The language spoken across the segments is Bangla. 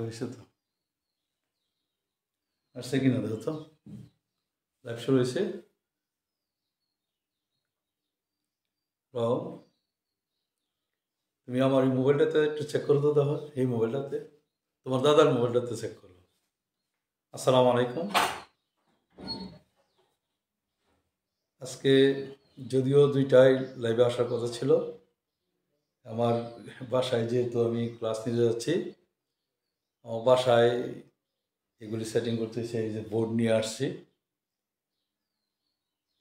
হয়েছে তো আসছে কিনা দেখো তো লাইভ শুরু হয়েছে। তুমি আমার এই মোবাইলটাতে একটু চেক করে তো দেখো, এই মোবাইলটাতে তোমার দাদার মোবাইলটাতে চেক করো। আসসালামু আলাইকুম। আজকে যদিও দুইটাই লাইভে আসার কথা ছিল, আমার বাসায় যেহেতু আমি ক্লাস নিতে যাচ্ছি, আমার বাসায় এগুলি সেটিং করতেছি, এই যে বোর্ড নিয়ে আসছি।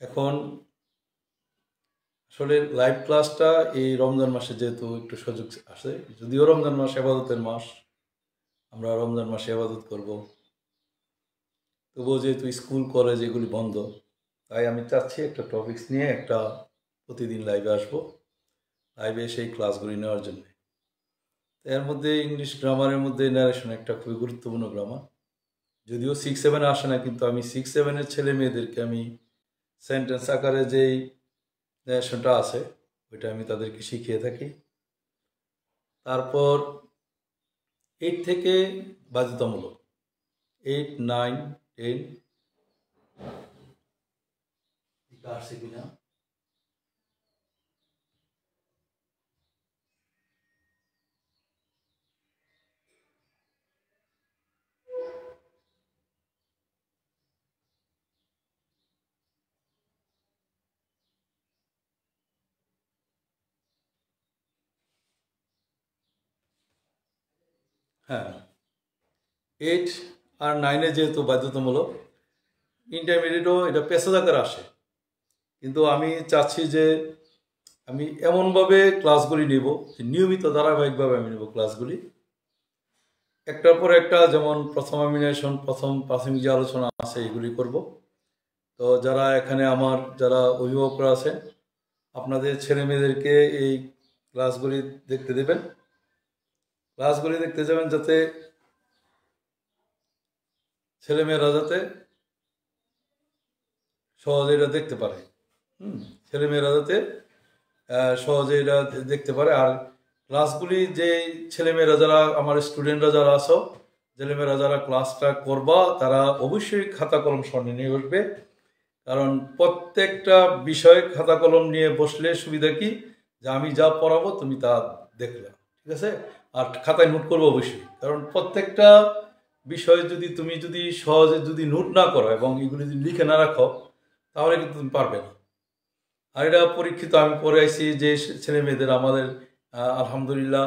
এখন আসলে লাইভ ক্লাসটা এই রমজান মাসে যেহেতু একটু সুযোগ আসে, যদিও রমজান মাস ইবাদতের মাস, আমরা রমজান মাসে ইবাদত করব, তবুও যেহেতু স্কুল কলেজ এগুলি বন্ধ, তাই আমি চাচ্ছি একটা টপিকস নিয়ে একটা প্রতিদিন লাইভে আসবো, লাইভে সেই ক্লাসগুলি নেওয়ার জন্য। এর মধ্যে ইংলিশ গ্রামারের মধ্যে ন্যারেশন একটা খুবই গুরুত্বপূর্ণ গ্রামার, যদিও 6-7 আসে না, কিন্তু আমি 6-7-এর ছেলে মেয়েদেরকে আমি সেন্টেন্স আকারে যেই ন্যারেশনটা আছে ওইটা আমি তাদেরকে শিখিয়ে থাকি। তারপর 8 থেকে বাধ্যতামূলক, 8, 9, 10 আসছে কিনা। হ্যাঁ, 8 আর 9-এ যেহেতু বাধ্যতামূলক, ইন্টারমিডিয়েটও এটা পেশাদ আকারে আসে, কিন্তু আমি চাচ্ছি যে আমি এমনভাবে ক্লাসগুলি নেব যে নিয়মিত ধারাবাহিকভাবে আমি নেব ক্লাসগুলি একটার পর একটা, যেমন প্রথম এমিনেশন, প্রথম প্রাথমিক যে আলোচনা আছে এগুলি করব। তো যারা এখানে আমার যারা অভিভাবকরা আছেন, আপনাদের ছেলে মেয়েদেরকে এই ক্লাসগুলি দেখতে দেবেন, ক্লাসগুলি দেখতে যাবেন যাতে ছেলেমেয়েরা যাতে সহজে এটা দেখতে পারে। ছেলেমেয়েরা যাতে সহজে এটা দেখতে পারে। আর ক্লাসগুলি যে ছেলেমেয়েরা যারা আমার স্টুডেন্টরা যারা আছো, ছেলেমেয়েরা যারা ক্লাসটা করবা তারা অবশ্যই খাতা কলম সঙ্গে নিয়ে বসবে, কারণ প্রত্যেকটা বিষয় খাতা কলম নিয়ে বসলে সুবিধা কি, যে আমি যা পড়াবো তুমি তা দেখলে, ঠিক আছে। আর খাতায় নোট করবো অবশ্যই, কারণ প্রত্যেকটা বিষয় তুমি যদি সহজে যদি নোট না করো এবং এগুলি যদি লিখে না রাখো, তাহলে কিন্তু তুমি পারবে না। আর এটা পরীক্ষিত, আমি পড়ে আইছি যে ছেলে মেয়েদের আমাদের আলহামদুলিল্লাহ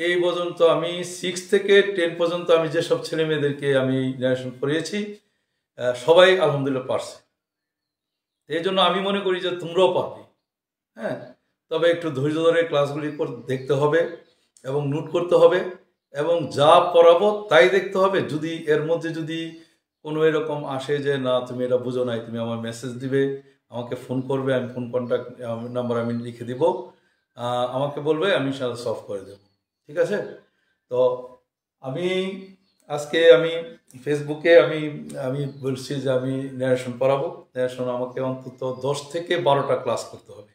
এই পর্যন্ত আমি 6 থেকে 10 পর্যন্ত আমি যেসব ছেলে মেয়েদেরকে আমি জেনারেশন করিয়েছি, সবাই আলহামদুলিল্লাহ পারছে। এই জন্য আমি মনে করি যে তোমরাও পারবে। হ্যাঁ, তবে একটু ধৈর্য ধরে ক্লাসগুলি দেখতে হবে এবং নোট করতে হবে, এবং যা পড়াবো তাই দেখতে হবে। যদি এর মধ্যে যদি কোনো এরকম আসে যে না তুমি এটা বুঝো নাই, তুমি আমার মেসেজ দিবে, আমাকে ফোন করবে, আমি ফোন কন্ট্যাক্ট নাম্বার আমি লিখে দিব, আমাকে বলবে, আমি সাথে সলভ করে দেব, ঠিক আছে। তো আমি আজকে আমি ফেসবুকে আমি আমি বলছি যে আমি ন্যারেশন পড়াবো। ন্যারেশন আমাকে অন্তত 10 থেকে 12টা ক্লাস করতে হবে।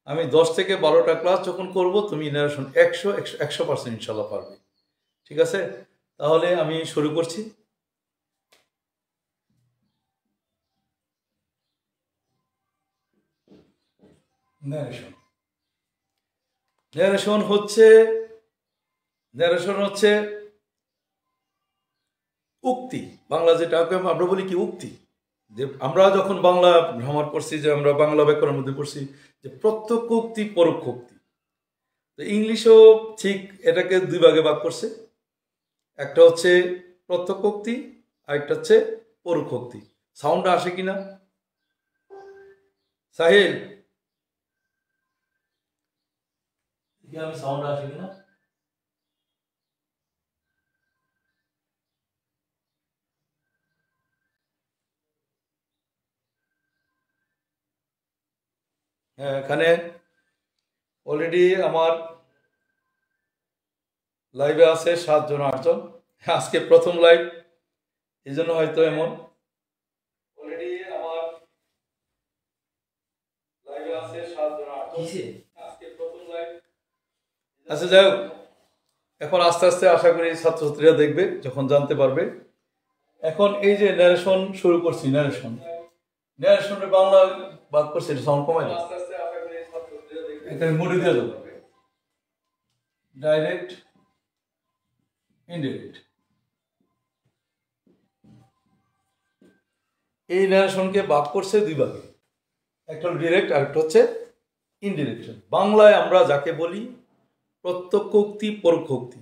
আমি 10 থেকে 12টা ক্লাস যখন করব, তুমি ন্যারেশন 100% ইনশাল্লাহ পারবে, ঠিক আছে। তাহলে আমি শুরু করছি। ন্যারেশন ন্যারেশন হচ্ছে ন্যারেশন হচ্ছে উক্তি। বাংলা যেটাকে আমরা বলি কি উক্তি, যে আমরা যখন বাংলা গ্রামার পড়ছি, যে আমরা বাংলা ব্যাকরণের মধ্যে পড়ছি যে প্রত্যক্ষ উক্তি পরোক্ষ উক্তি। তো ইংলিশও ঠিক এটাকে দুই ভাগে ভাগ করছে, একটা হচ্ছে প্রত্যক্ষ উক্তি আর একটা হচ্ছে পরোক্ষ উক্তি। সাউন্ডটা আসে কিনা সাহিল, আমি সাউন্ড আসে কিনা। হ্যাঁ, এখানে অলরেডি আমার লাইভে আছে 7 জন 8 জন। আজকে প্রথম লাইভ, এই জন্য হয়তো এমন। অলরেডি আমার লাইভে আছে 7 জন 8 জন, আজকে প্রথম লাইভ। আচ্ছা যাই হোক, এখন আস্তে আস্তে আশা করি ছাত্রছাত্রীরা দেখবে, যখন জানতে পারবে। এখন এই যে ন্যারেশন শুরু করছি, ন্যারেশনের বাংলা বাদ করছি, সাউন্ড কমাই দাও, এখানে মুড়ি দিয়ে দেবো, ডাইরেক্ট ইনডাইরেক্ট। এই ন্যারেশনকে ভাগ করছে দুই ভাগে, একটা হলো ডিরেক্ট আর একটা হচ্ছে ইনডিরেক্ট। বাংলায় আমরা যাকে বলি প্রত্যক্ষোক্তি, পরোক্ষোক্তি।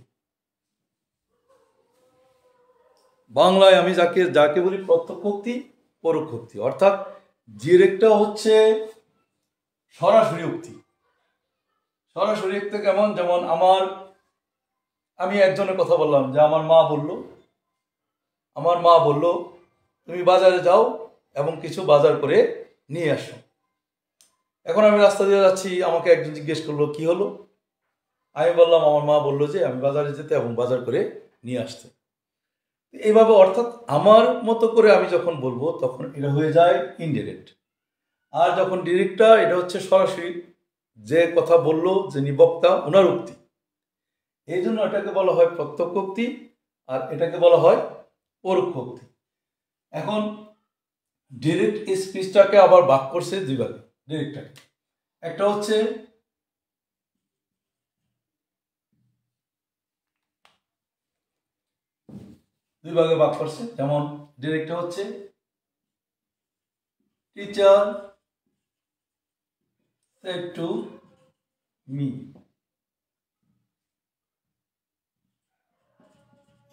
বাংলায় আমি যাকে বলি প্রত্যক্ষোক্তি, পরোক্ষোক্তি, অর্থাৎ ডিরেক্টটা হচ্ছে সরাসরি উক্তি। সরাসরি উক্তি কেমন? যেমন আমি একজনের কথা বললাম যে আমার মা বলল তুমি বাজারে যাও এবং কিছু বাজার করে নিয়ে আসো। এখন আমি রাস্তা দিয়ে যাচ্ছি, আমাকে একজন জিজ্ঞেস করলো কি হলো, আমি বললাম আমার মা বললো যে আমি বাজারে যেতে এবং বাজার করে নিয়ে আসতে। এইভাবে অর্থাৎ আমার মতো করে আমি যখন বলবো তখন এটা হয়ে যায় ইনডিরেক্ট। আর যখন ডিরেক্টটা, এটা হচ্ছে সরাসরি যে কথা বললো যিনি বক্তা ওনার উক্তি, এই জন্য এটাকে বলা হয় প্রত্যক্ষোক্তি আর এটাকে বলা হয় পরোক্ষোক্তি। এখন ডিরেক্ট স্পিচটাকে আবার ভাগ করছে দুই ভাগে। ডিরেক্টটাকে একটা হচ্ছে দুই ভাগে ভাগ করছে, যেমন ডিরেক্টটা হচ্ছে teacher said to me,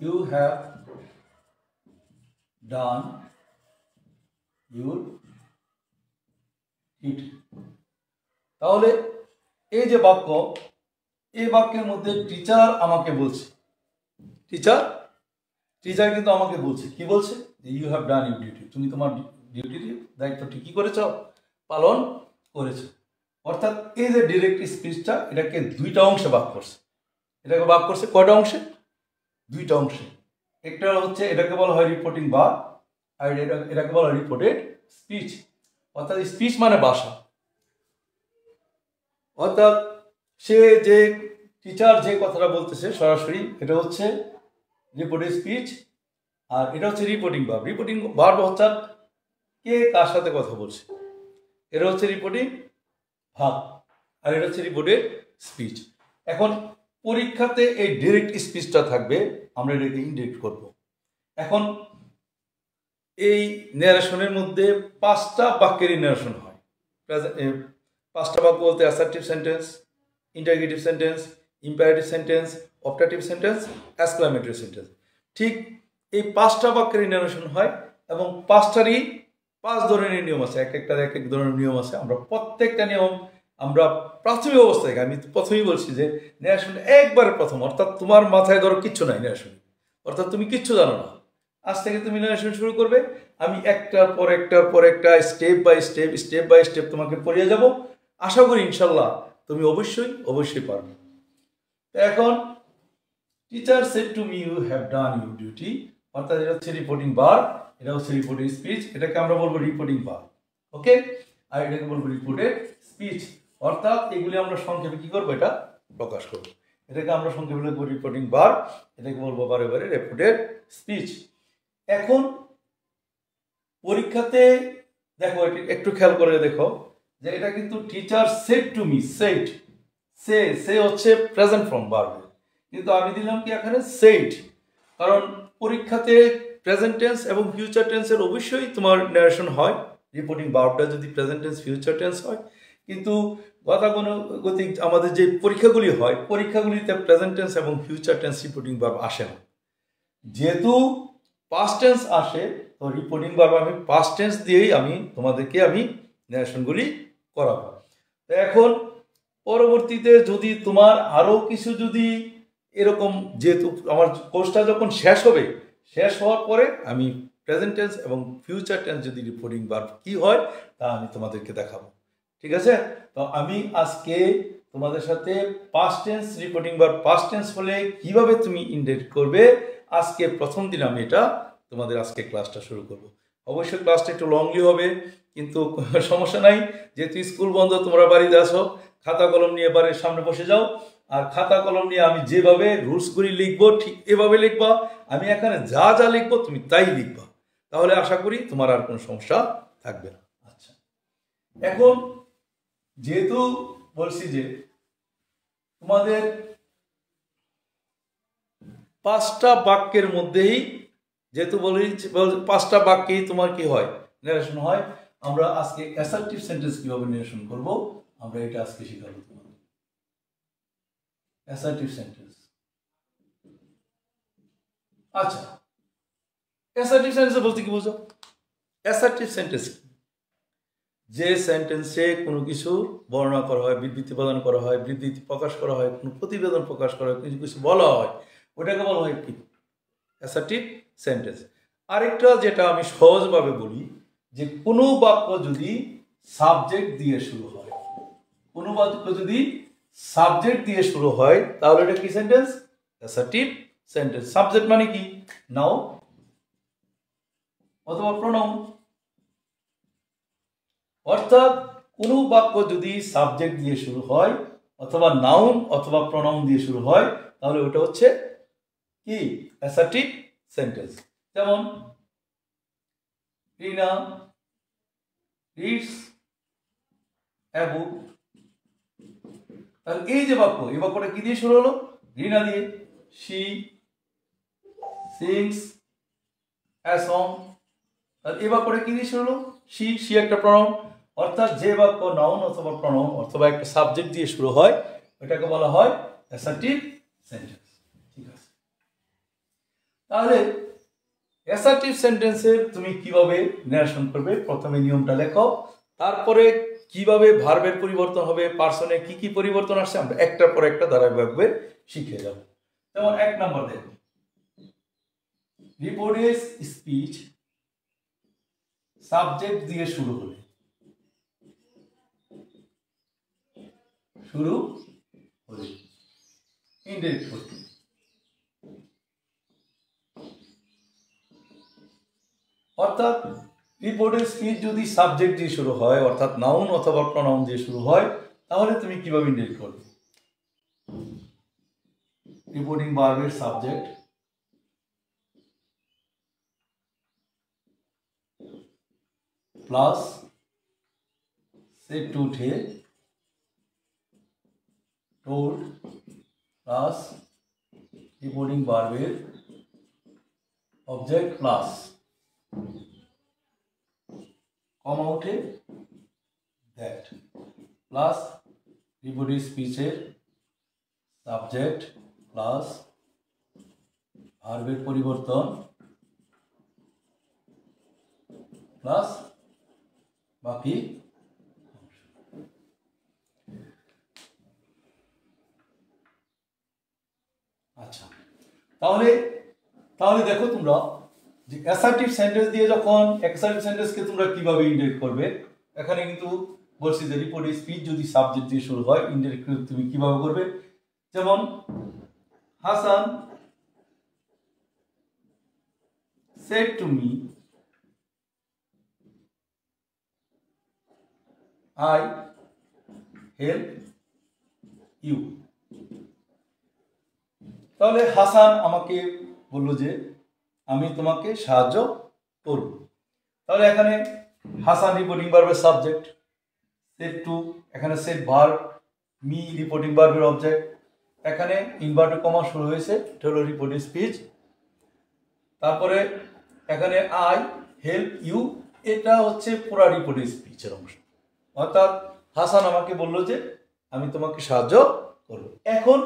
you have done your duty. তাহলে এই যে বাক্য, এই বাক্যের মধ্যে টিচার আমাকে বলছে, টিচার কিন্তু আমাকে বলছে, কি বলছে? You have done your duty, তুমি তোমার ডিউটির দায়িত্বটি কি করেছ? পালন করেছ। অর্থাৎ এই যে ডিরেক্ট স্পিচটা, এটাকে দুইটা অংশে ভাগ করছে। এটাকে ভাগ করছে কয়টা অংশে? দুইটা অংশে। একটা হচ্ছে এটাকে বলা হয় রিপোর্টিং ভার্ব, আর এটাকে বলা হয় রিপোর্টেড স্পিচ। অর্থাৎ স্পিচ মানে ভাষা। অর্থাৎ সে যে টিচার যে কথাটা বলতেছে সরাসরি, এটা হচ্ছে রিপোর্টেড স্পিচ, আর এটা হচ্ছে রিপোর্টিং ভার্ব। রিপোর্টিং ভার্ব অর্থাৎ কে কার সাথে কথা বলছে, এটা হচ্ছে রিপোর্টিং ভার্ব, আর এটা হচ্ছে রিপোর্টেড স্পিচ। এখন পরীক্ষাতে এই ডিরেক্ট স্পিচটা থাকবে, আমরা এটাকে ইনডিরেক্ট করব। এখন এই ন্যারেশনের মধ্যে 5টা বাক্যেরই ন্যারেশন হয়। 5টা বাক্য বলতে assertive sentence, interrogative sentence, imperative sentence, optative sentence, exclamatory sentence. ঠিক এই 5টা বাক্যেরই ন্যারেশন হয় এবং 5টারই 5 ধরনের নিয়ম আছে, এক একটার এক এক ধরনের নিয়ম আছে। আমরা প্রত্যেকটা নিয়ম আমরা প্রাথমিক অবস্থায়, আমি প্রথমেই বলছি যে ন্যারেশন একবারে প্রথম, অর্থাৎ তোমার মাথায় ধরো কিচ্ছু নাই ন্যারেশন, অর্থাৎ তুমি কিচ্ছু জানো না। আজ থেকে তুমি ন্যারেশন শুরু করবে, আমি একটার পর একটা স্টেপ বাই স্টেপ তোমাকে পড়িয়ে যাব। আশা করি ইনশাল্লাহ তুমি অবশ্যই পারবে। এখন teacher said to me you have done your duty, অর্থাৎ এটা হচ্ছে রিপোর্টিং ভার্ব, এটা হচ্ছে রিপোর্টিং স্পিচ। এটাকে আমরা বলবো রিপোর্টিং ভার্ব, ওকে, আর এটাকে বলবো রিপোর্টেড স্পিচ। অর্থাৎ এগুলি আমরা সংক্ষেপে কি করবো, এটা প্রকাশ করবো। এটাকে আমরা সংক্ষেপে লিখবো রিপোর্টিং ভার্ব, এটাকে বলবো বারে রিপোর্টেড স্পিচ। এখন পরীক্ষাতে দেখো, একটু খেয়াল করে দেখো যে এটা কিন্তু টিচার সেড টু মি, সে হচ্ছে প্রেজেন্ট ফর্ম ভার্ব, কিন্তু আমি দিলাম কি এখানে সেড, কারণ পরীক্ষাতে প্রেজেন্ট টেন্স এবং ফিউচার টেন্সের অবশ্যই তোমার ন্যারেশন হয়। রিপোর্টিং ভার্বটা যদি প্রেজেন্ট টেন্স ফিউচার টেন্স হয়, কিন্তু গতানুগতিক আমাদের যে পরীক্ষাগুলি হয়, পরীক্ষাগুলিতে প্রেজেন্ট টেন্স এবং ফিউচার টেন্স রিপোর্টিং ভার্ব আসে না। যেহেতু পাস্ট টেন্স আসে, তো রিপোর্টিং ভার্ব আমি পাস্ট টেন্স দিয়েই তোমাদেরকে ন্যারেশনগুলি করাবো। তো এখন পরবর্তীতে যদি তোমার আরও কিছু যদি এরকম, যেহেতু আমার কোর্সটা যখন শেষ হওয়ার পরে আমি প্রেজেন্ট টেন্স এবং ফিউচার টেন্স যদি রিপোর্টিং ভার্ব কি হয় তা আমি তোমাদেরকে দেখাবো, ঠিক আছে? তো আমি আজকে তোমাদের সাথে past tense reporting verb, past tense হলে কিভাবে তুমি ইনডিরেক্ট করবে, আজকে প্রথম দিন আমি এটা তোমাদের আজকে ক্লাসটা শুরু করব। অবশ্যই ক্লাসটা একটু লংলি হবে, কিন্তু সমস্যা নাই, যেহেতু স্কুল বন্ধ, তোমরা বাড়িতে আসো, খাতা কলম নিয়ে বাড়ির সামনে বসে যাও, আর খাতা কলম নিয়ে আমি যেভাবে রুলসগুলি লিখবো ঠিক এভাবে লিখবা। আমি এখানে যা যা লিখবো তুমি তাই লিখবা, তাহলে আশা করি তোমার আর কোনো সমস্যা থাকবে না। আচ্ছা, এখন যেহেতু বলছি যে তোমাদের 5টা বাক্যের মধ্যেই, যেহেতু বলি 5টা বাক্যেই তোমার কি হয়, নারেশন হয়। আমরা আজকে অ্যাসার্টিভ সেন্টেন্স কিভাবে নারেশন করব আমরা এটা আজকে শিখাবো তোমাদের। Assertive sentence. আচ্ছা, অ্যাসার্টিভ সেন্টেন্স বলতে কি বুঝো? অ্যাসার্টিভ সেন্টেন্স যে সেন্টেন্সে কোনো কিছু বর্ণনা করা হয়, বিবৃতি প্রদান করা হয়, বিবৃতি প্রকাশ করা হয়, কোনো প্রতিবেদন প্রকাশ করা হয়, কিছু কিছু বলা হয়, ওটাকে বলা হয় কি? Assertive sentence. আরেকটা যেটা আমি সহজভাবে বলি, যে কোনো বাক্য যদি সাবজেক্ট দিয়ে শুরু হয়, কোনো বাক্য যদি সাবজেক্ট দিয়ে শুরু হয় তাহলে এটা কি সেন্টেন্স? Assertive sentence. সাবজেক্ট মানে কি? নাউন অথবা প্রোনাউন। অর্থাৎ কোনো বাক্য যদি সাবজেক্ট দিয়ে শুরু হয় অথবা নাউন অথবা প্রোনাউন দিয়ে শুরু হয় তাহলে ওটা হচ্ছে কি? Assertive sentence. যেমন রিনা রিডস এ বুক। তাহলে এই যে বাক্য, এই বাক্যটা কি দিয়ে শুরু হলো? রিনা দিয়ে। She sings a song. তাহলে এই বাক্যটা কি দিয়ে শুরু হলো? শি একটা প্রোনাউন। অর্থাৎ যে বাক্য নাউন অথবা প্রোনাউন অথবা একটা সাবজেক্ট দিয়ে শুরু হয় ওটাকে বলা হয় অ্যাসার্টিভ সেন্টেন্স। ঠিক আছে, তাহলে অ্যাসার্টিভ সেন্টেন্সের তুমি কিভাবে নারেশন করবে? প্রথমে নিয়মটা লেখো, তারপরে কিভাবে ভার্বের পরিবর্তন হবে, পার্সনে কি কি পরিবর্তন আসছে আমরা একটার পর একটা ধারাবাহিকভাবে শিখে যাব। যেমন 1 নম্বর দেখো, রিপোর্টের স্পিচ সাবজেক্ট দিয়ে শুরু হলে, ইনডাইরেক্ট করতে। অর্থাৎ রিপোর্টের স্পিচ যদি সাবজেক্ট দিয়ে শুরু হয় অর্থাৎ নাউন অথবা প্রোনাউন দিয়ে শুরু হয় তাহলে তুমি কিভাবে ইনডাইরেক্ট করবে? রিপোর্টিং ভার্বের সাবজেক্ট প্লাস সেড টু উঠে টোল্ড প্লাস রিপোর্টিং ভার্বের অবজেক্ট প্লাস কমা উঠে দ্যাট প্লাস রিপোর্টিং স্পিচের সাবজেক্ট প্লাস ভার্বের পরিবর্তন প্লাস বাকি। আচ্ছা, তাহলে দেখো তোমরা যে অ্যাসার্টিভ সেন্টেন্স দিয়ে যখন অ্যাসার্টিভ সেন্টেন্সকে তোমরা কিভাবে ইনডাইরেক্ট করবে, এখানে কিন্তু বলছি যে রিপোর্টের স্পিচ যদি সাবজেক্ট দিয়ে শুরু হয় ইনডাইরেক্ট তুমি কিভাবে করবে। যেমন Hasan said to me I help you। তাহলে হাসান আমাকে বললো যে আমি তোমাকে সাহায্য করব। তাহলে এখানে হাসান রিপোর্টিং ভার্বের সাবজেক্ট, সেড টু এখানে সেড ভার্ব, মি রিপোর্টিং ভার্বের অবজেক্ট, এখানে ইনভার্টেড কমা শুরু হয়েছে, এটা হলো রিপোর্টিং স্পিচ। তারপরে এখানে আই হেল্প ইউ, এটা হচ্ছে পুরা রিপোর্টিং স্পিচের অংশ। অর্থাৎ হাসান আমাকে বললো যে আমি তোমাকে সাহায্য করব। এখন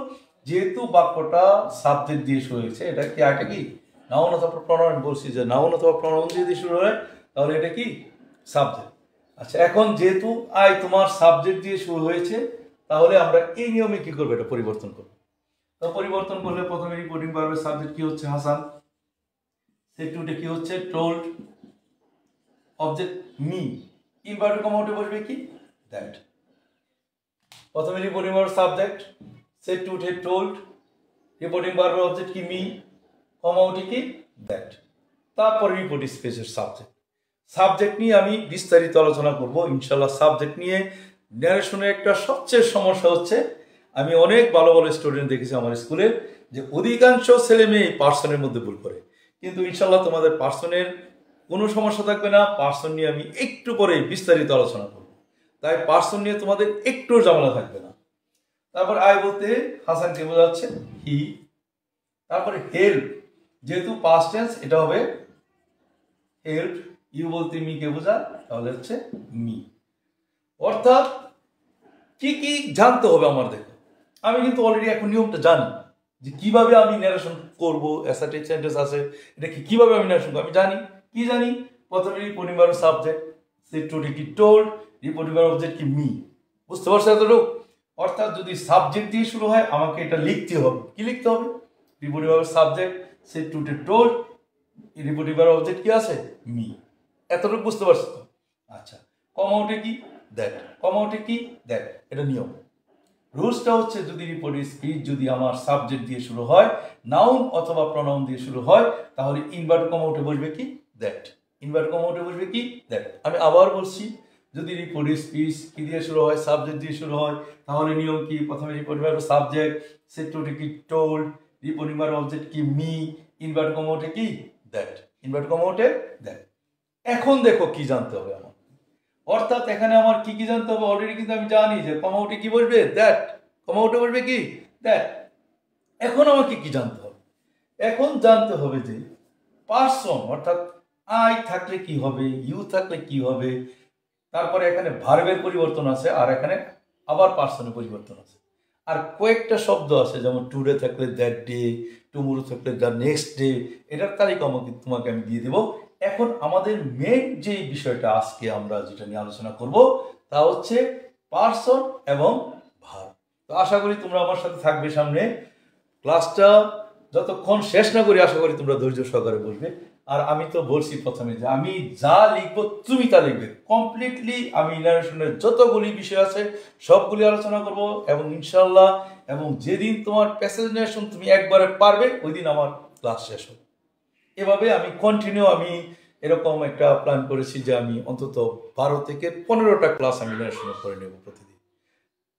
যেহেতু বাক্যটা সাবজেক্ট দিয়ে শুরু হয়েছে, এটা কি নাউন অথবা প্রোনাউন, বলছি যে নাউন অথবা প্রোনাউন দিয়ে শুরু হয় তাহলে এটা কি? সাবজেক্ট। আচ্ছা, এখন যেহেতু আই তোমার সাবজেক্ট দিয়ে শুরু হয়েছে তাহলে আমরা এই নিয়মে কি করবো? এটা পরিবর্তন করবো। তো পরিবর্তন করলে প্রথমে রিপোর্টিং ভার্বের সাবজেক্ট কি হচ্ছে? হাসান। সেড টুটা কি হচ্ছে? Told. Object me, inverted comma উঠে বসবে কি? দ্যাট। প্রথমে রিপোর্টিং ভার্বের সাবজেক্ট, সেড টু উঠে টোল্ড, রিপোর্টিং ভার্বের অবজেক্ট কি? মি, কমা উঠে কি? দ্যাট। তারপর রিপোর্টিং স্পেসের সাবজেক্ট নিয়ে আমি বিস্তারিত আলোচনা করব ইনশাআল্লাহ। সাবজেক্ট নিয়ে ন্যারেশনের একটা সবচেয়ে সমস্যা হচ্ছে আমি অনেক ভালো ভালো স্টুডেন্ট দেখেছি আমার স্কুলে যে অধিকাংশ ছেলে মেয়ে পার্সনের মধ্যে ভুল করে, কিন্তু ইনশাল্লাহ তোমাদের পার্সনের কোনো সমস্যা থাকবে না। পার্সন নিয়ে আমি একটু পরে বিস্তারিত আলোচনা করব, তাই পার্সন নিয়ে তোমাদের একটু ঝামেলা থাকবে না। তারপর আই বলতে হাসানকে বোঝাচ্ছে হি, তারপরে হেল্প, যেহেতু পাস্ট টেন্স এটা হবে হেল্প। ইউ বলতে মি কে বোঝা, তাহলে হচ্ছে মি। অর্থাৎ কি কি জানতে হবে আমার, দেখো আমি কিন্তু অলরেডি এখন নিয়মটা জানি যে কিভাবে আমি ন্যারেশন করবো। অ্যাসার্টিভ সেন্টেন্স আছে, এটা কিভাবে আমি ন্যারেশন করবো আমি জানি। কি জানি? প্রথমে reporting verb subject, said to কি টোল্ড, রিপোর্টিং ভার্ব অবজেক্ট কি মি। বুঝতে পারছো এতটুকু? অর্থাৎ যদি সাবজেক্ট দিয়ে শুরু হয় আমাকে এটা লিখতে হবে। কি লিখতে হবে? Reporting verb subject, said to told, reporting verb object কি আছে? মি। এতটুকু বুঝতে পারছো তো? আচ্ছা, কম আউটে কি? দ্যাট। কম আউটে কি? দ্যাট। এটা নিয়ম। রুলসটা হচ্ছে যদি রিপোর্ট স্পিচ যদি আমার সাবজেক্ট দিয়ে শুরু হয়, নাউন অথবা প্রনাউন দিয়ে শুরু হয়, তাহলে ইনভার্টেড কমা উঠে বসবে কি? দ্যাট। ইনভার্টেড কমা উঠে বসবে কি? দ্যাট। আমি আবার বলছি, যদি রিপোর্ট স্পিচ কি দিয়ে শুরু হয়? সাবজেক্ট দিয়ে শুরু হয়, তাহলে নিয়ম কি? প্রথমে report verb subject, said to কি টোল্ড, রিপোর্টিং ভার্ব অবজেক্ট কি মি, ইনভার্টেড কমা উঠে কি? দ্যাট। ইনভার্টেড কমা উঠে দ্যাট। এখন দেখো কি জানতে হবে আমার, অর্থাৎ এখানে আমার কি কি জানতে হবে অলরেডি কিন্তু আমি জানি যে কমা উঠে কি বসবে? দ্যাট। কমা উঠে বসবে কি? দ্যাট। এখন আমাকে কি জানতে হবে? এখন জানতে হবে যে পার্সন অর্থাৎ আই থাকলে কি হবে, ইউ থাকলে কি হবে, তারপরে এখানে ভার্বের পরিবর্তন আছে, আর এখানে আবার পার্সনের পরিবর্তন আছে, আর কয়েকটা শব্দ আছে যেমন টুডে থাকলে দ্যাট ডে, টুমোরো থাকলে দ্য নেক্সট ডে। এটার তারিখ তোমাকে আমি দিয়ে দেবো। এখন আমাদের মেন যে বিষয়টা আজকে আমরা যেটা নিয়ে আলোচনা করব তা হচ্ছে পার্সন এবং ভার্ব। তো আশা করি তোমরা আমার সাথে থাকবে সামনে। ক্লাসটা যতক্ষণ শেষ না করি আশা করি তোমরা ধৈর্য সহকারে বলবে। আর আমি তো বলছি প্রথমে যে আমি যা লিখবো তুমি তা লিখবে কমপ্লিটলি। আমি ন্যারেশনের যতগুলি বিষয় আছে সবগুলি আলোচনা করব, এবং ইনশাল্লাহ এবং যেদিন তোমার প্যাসেজ ন্যারেশন তুমি একবারে পারবে ওই দিন আমার ক্লাস শেষ হবে। এভাবে আমি কন্টিনিউ আমি এরকম একটা প্ল্যান করেছি যে আমি অন্তত 12 থেকে 15টা ক্লাস আমি ন্যারেশন করে নেব প্রতিদিন।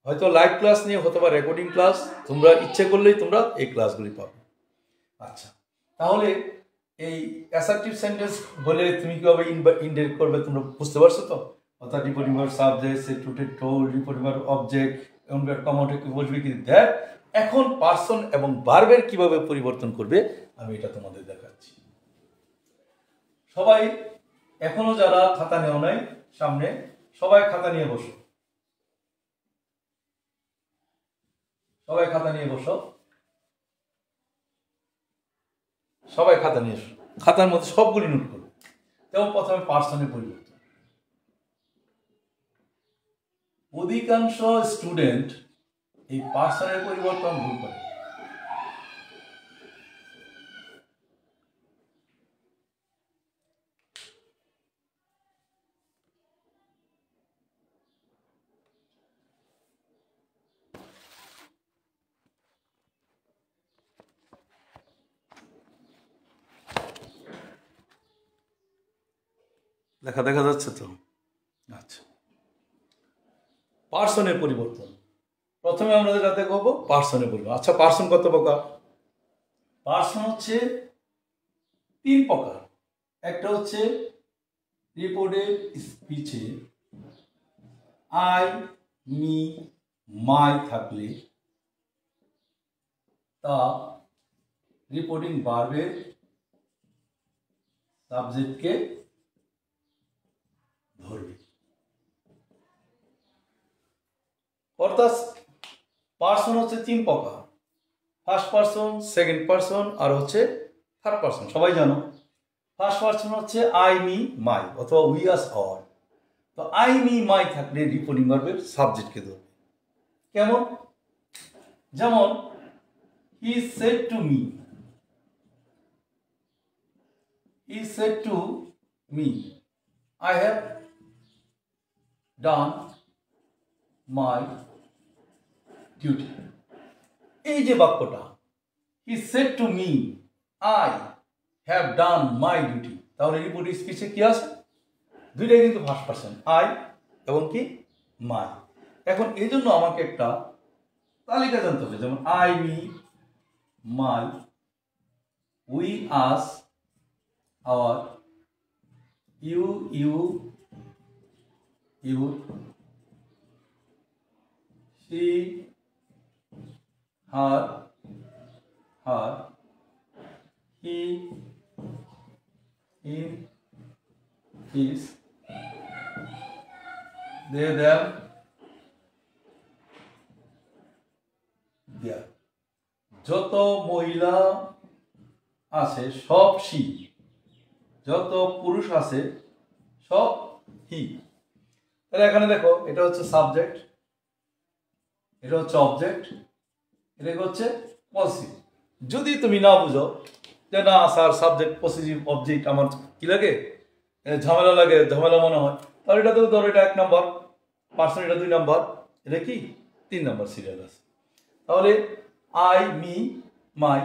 হয়তো লাইভ ক্লাস নিয়ে হতে পারে রেকর্ডিং ক্লাস, তোমরা ইচ্ছে করলেই তোমরা এই ক্লাসগুলি পাবে। আচ্ছা, তাহলে এই অ্যাসার্টিভ সেন্টেন্স বলে তুমি কিভাবে ইনডাইরেক্ট করবে তোমরা বুঝতে পারছো তো? অর্থাৎ reporting verb subject, said to told, reporting verb object, inverted comma উঠে কি বসবে কি? দ্যাট। এখন পার্সন এবং ভার্বের কিভাবে পরিবর্তন করবে আমি এটা তোমাদের দেখাচ্ছি। সবাই এখনো যারা খাতা নেও নাই সামনে, সবাই খাতা নিয়ে বসো। সবাই খাতা নিয়ে বসো। সবাই খাতা নিয়ে এসো, খাতার মধ্যে সবগুলি নোট করো। যেমন প্রথমে পার্সনের পরিবর্তন। অধিকাংশ স্টুডেন্ট এই পার্সনের পরিবর্তন ভুল করে। লেখা দেখা যাচ্ছে তো? আচ্ছা, পার্সনের পরিবর্তন। প্রথমে আমরা যেটা দেখব পার্সনের পরিবর্তন। আচ্ছা, পার্সন কত প্রকার? পার্সন হচ্ছে 3 প্রকার। একটা হচ্ছে রিপোর্টেড স্পিচে আই, মি, মাই থাকলে তা রিপোর্টিং ভার্বের সাবজেক্টকে ধরবে। অর্থাৎ পার্সন হচ্ছে 3 প্রকার, ফার্স্ট পার্সন, সেকেন্ড পার্সন আর হচ্ছে থার্ড পার্সন। সবাই জানো ফার্স্ট পার্সন হচ্ছে আই, মি, মাই অথবা উই, আস, আওয়ার। তো আই, মি, মাই থাকলে রিপোর্টিং ভার্বের সাবজেক্টকে ধরবে। কেমন? যেমন he said to me, he said to me I have done my duty. এই যে বাক্যটা he said to me I have done my duty, তাহলে রিপোর্টিং স্পিচে কি আছে? দুইটাই কিন্তু ফার্স্ট পার্সন, আই এবং কি মাই। এখন এই জন্য আমাকে একটা তালিকা জানতে হবে, যেমন I, me, my, we, us, our, you, you, she, her, he, him, his, they, them, their। যত মহিলা আছে সব she, যত পুরুষ আছে সব he। তাহলে এখানে দেখো, এটা হচ্ছে সাবজেক্ট, এটা হচ্ছে অবজেক্ট, এটা হচ্ছে পসিটিভ। যদি তুমি না বুঝো যে না স্যার সাবজেক্ট পসিটিভ অবজেক্ট আমার কি লাগে, ঝামেলা লাগে, ঝামেলা মনে হয়, তাহলে এটা তো ধরো এটা 1 নম্বর পার্সন, এটা 2 নম্বর, এটা কি 3 নম্বর সিরিয়াল আছে। তাহলে I, me, my,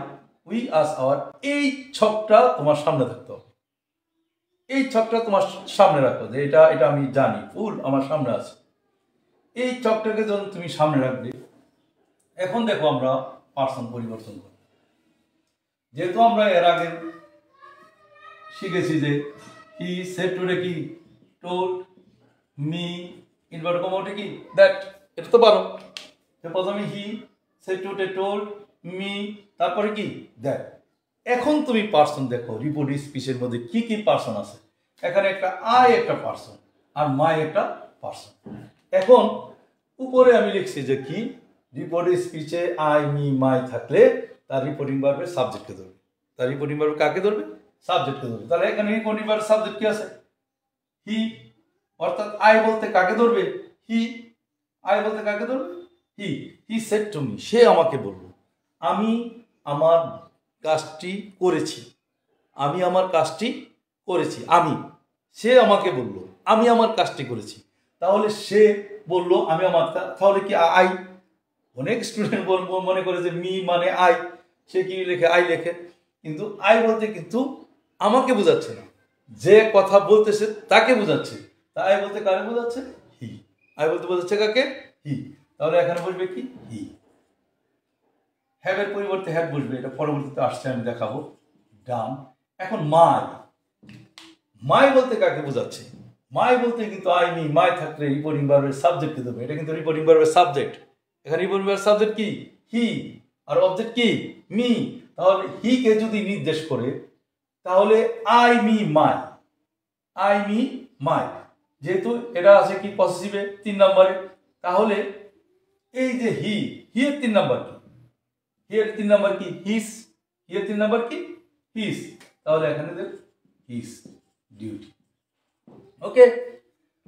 we, us, our, এই ছকটা তোমার সামনে থাকতে হবে। এই ছকটা তোমার সামনে রাখো যে এটা এটা আমি জানি, ফুল আমার সামনে আছে। এই ছকটাকে যখন তুমি সামনে রাখবে, এখন দেখো আমরা পার্সন পরিবর্তন করব। যেহেতু আমরা এর আগে শিখেছি যে হি সেড টু কি টোল্ড, মি ইনভার্টেড কমা কি দ্যাট, এটা তো পারো যে প্রথমে he said to told, me, তারপরে কি দ্যাট। এখন তুমি পার্সন দেখো, রিপোর্ট স্পিচের মধ্যে কি কি পার্সন আছে। এখানে একটা আই একটা পার্সন আর মাই একটা পার্সন। এখন উপরে আমি লিখছি যে কি রিপোর্ট স্পিচে আই, মি, মাই থাকলে তার রিপোর্টিং ভার্বের সাবজেক্টকে ধরবে। তার রিপোর্টিং ভার্ব কাকে ধরবে? সাবজেক্টকে ধরবে। তাহলে এখানে রিপোর্টিং ভার্ব সাবজেক্ট কি আছে? হি। অর্থাৎ আই বলতে কাকে ধরবে? হি। আই বলতে কাকে ধরবে? হি। হি সেড টু মি, সে আমাকে বলল আমি আমার কাজটি করেছি, আমি আমার কাজটি করেছি। আমি, সে আমাকে বলল আমি আমার কাজটি করেছি। তাহলে সে বলল আমি আমার, তাহলে কি আই। অনেক স্টুডেন্ট মনে করে যে মি মানে আই, সে কি লেখে আই লেখে, কিন্তু আই বলতে কিন্তু আমাকে বোঝাচ্ছে না, যে কথা বলতেছে তাকে বোঝাচ্ছে। তা আই বলতে কাকে বোঝাচ্ছে? হি। আই বলতে বোঝাচ্ছে কাকে? হি। তাহলে এখানে বলবে কি হি। হ্যাভের পরিবর্তে হ্যাভ বসবে, এটা পরবর্তীতে আসছে আমি দেখাবো। ডান। এখন মাই, মাই বলতে কাকে বোঝাচ্ছে? মাই বলতে কিন্তু আই, মি, মাই থাকলে রিপোর্টিং ভার্বের সাবজেক্টকে দেবে। এটা কিন্তু রিপোর্টিং ভার্বের সাবজেক্ট। এখানে রিপোর্টিং ভার্বের সাবজেক্ট কি? হি। আর অবজেক্ট কি? মি। তাহলে হি কে যদি নির্দেশ করে তাহলে I, me, my, I, me, my, যেহেতু এটা আছে কি পসেসিভে 3 নম্বরে, তাহলে এই যে হি, হি এর 3 নম্বর কি? হি এর 3 নম্বর কি? হিস। হি এর 3 নম্বর কি? হিস। তাহলে এখানে দেখ হিস ডিউটি। ওকে।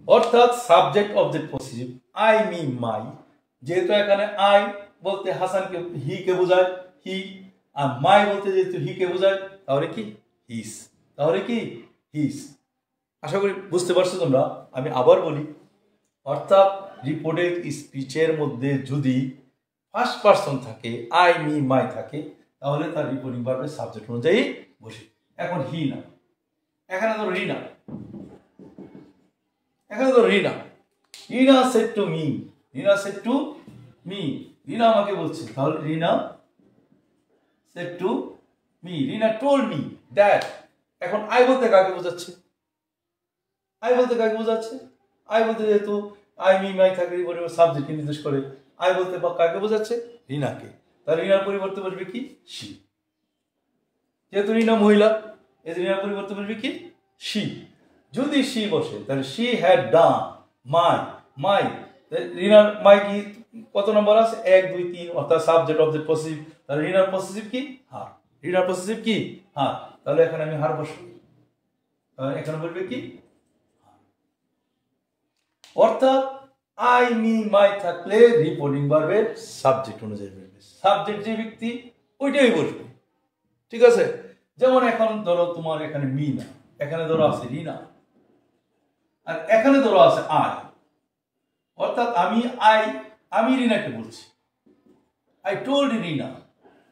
অর্থাৎ subject object possessive I, me, my, যেহেতু এখানে আই বলতে হাসানকে হি কে বোঝায় হি, আর মাই বলতে যেহেতু হি কে বোঝায় তাহলে কি হিস। তাহলে কি হিস। আশা করি বুঝতে পারছো তোমরা। আমি আবার বলি, অর্থাৎ রিপোর্টেড স্পিচের মধ্যে যদি ফার্স্ট পার্সন থাকে, আই, মি, মাই থাকে, তাহলে তার রিপোর্টিং ভার্বের সাবজেক্ট অনুযায়ী বসে। এখন হি না, এখানে ধরো রিনা, এখানে ধরো Rina, Rina said to me, Rina said to me, Rina আমাকে বলছে, তাহলে Rina said to me, Rina told me that. এখন আই বলতে কাকে বোঝাচ্ছে? আই বলতে কাকে বোঝাচ্ছে? আই বলতে যেহেতু আই, মি, মাই থাকে রিপোর্টিং সাবজেক্টকে নির্দেশ করে, আই বলতে কাকে বোঝাচ্ছে? রিনাকে। তাহলে রিনার পরিবর্তে বসবে কি শি। যেহেতু রিনা মহিলা, এই রিনার পরিবর্তে বসবে কি শি। যদি শি বসে তাহলে শি হ্যাড ডান মাই, মাই, রিনার মাই কি কত নম্বর আছে? 1 2 3, অর্থাৎ সাবজেক্ট অবজেক্ট পসেসিভ। তাহলে রিনার পসেসিভ কি হার, রিনার পসেসিভ কি হার। তাহলে এখানে আমি হার বসবো, তাহলে এখানে বলবে কি। অর্থাৎ আই, মি, মাই থাকলে রিপোর্টিং ভার্বের সাবজেক্ট অনুযায়ী বসবে। সাবজেক্ট যে ব্যক্তি ওইটাই বসবে। ঠিক আছে। যেমন এখন ধরো তোমার এখানে মি না, এখানে ধরো আছে রিনা, আর এখানে ধরো আছে আই। অর্থাৎ আমি রিনাকে বলছি, আই টোল্ড রিনা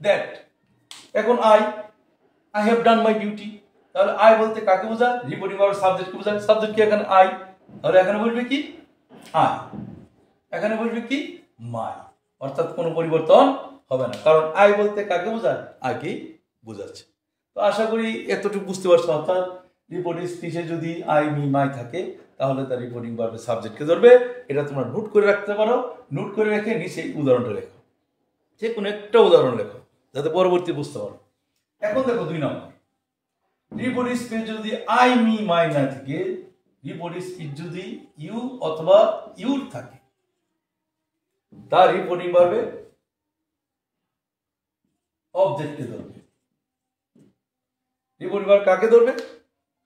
দ্যাট। এখন I have done my duty. তাহলে আই বলতে কাকে বোঝায়? রিপোর্টিং ভার্বের সাবজেক্টকে বোঝায়। সাবজেক্ট কি এখানে আই, তাহলে এখানে বলবে কি আই, এখানে বলবে কি মাই। অর্থাৎ কোনো পরিবর্তন হবে না, কারণ আই বলতে কাকে বোঝায়? আইকেই বোঝাচ্ছে। তো আশা করি এতটুকু বুঝতে পারছো। অর্থাৎ রিপোর্টিং স্পিচে যদি আই মি মাই থাকে তাহলে তার রিপোর্টিং ভার্বের সাবজেক্টকে ধরবে। এটা তোমরা নোট করে রাখতে পারো। নোট করে রেখে নিচে উদাহরণটা লেখো, যে কোনো একটা উদাহরণ লেখো যাতে পরবর্তী বুঝতে পারো। এখন দেখো 2 নম্বর, রিপোর্টিং স্পিচ যদি আই মি মাই না থাকে, রিপোর্টিং স্পিচ যদি ইউ অথবা ইউর থাকে, তার রিপোর্টিং ভার্বে অবজেক্টকে ধরবে। রিপোর্টিং ভার্ব কাকে ধরবে?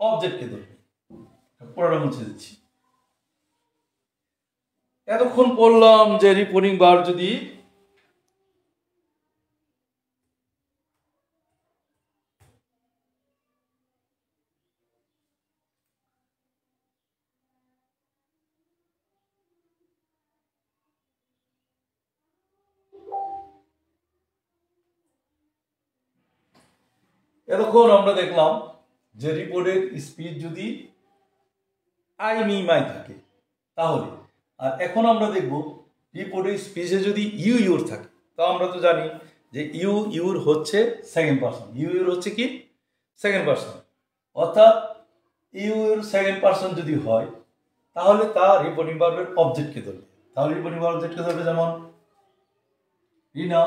অবজেক্টকে ধরবে। পুরোটা মুছে দিচ্ছি। এতক্ষণ বললাম যে রিপোর্টিং ভার্ব যদি এতক্ষণ আমরা দেখলাম যে রিপোর্টের স্পিচ যদি আই মি মাই থাকে তাহলে, আর এখন আমরা দেখব রিপোর্টের স্পিচে যদি ইউ ইউর থাকে। তো আমরা তো জানি যে ইউ ইউর হচ্ছে সেকেন্ড পারসন, ইউ ইউর হচ্ছে কি সেকেন্ড পারসন। অর্থাৎ ইউ ইউর সেকেন্ড পারসন যদি হয় তাহলে তা রিপোর্টিং ভার্বের অবজেক্টকে ধরবে। তাহলে রিপোর্টিং ভার্ব অবজেক্টকে ধরবে, যেমন রিনা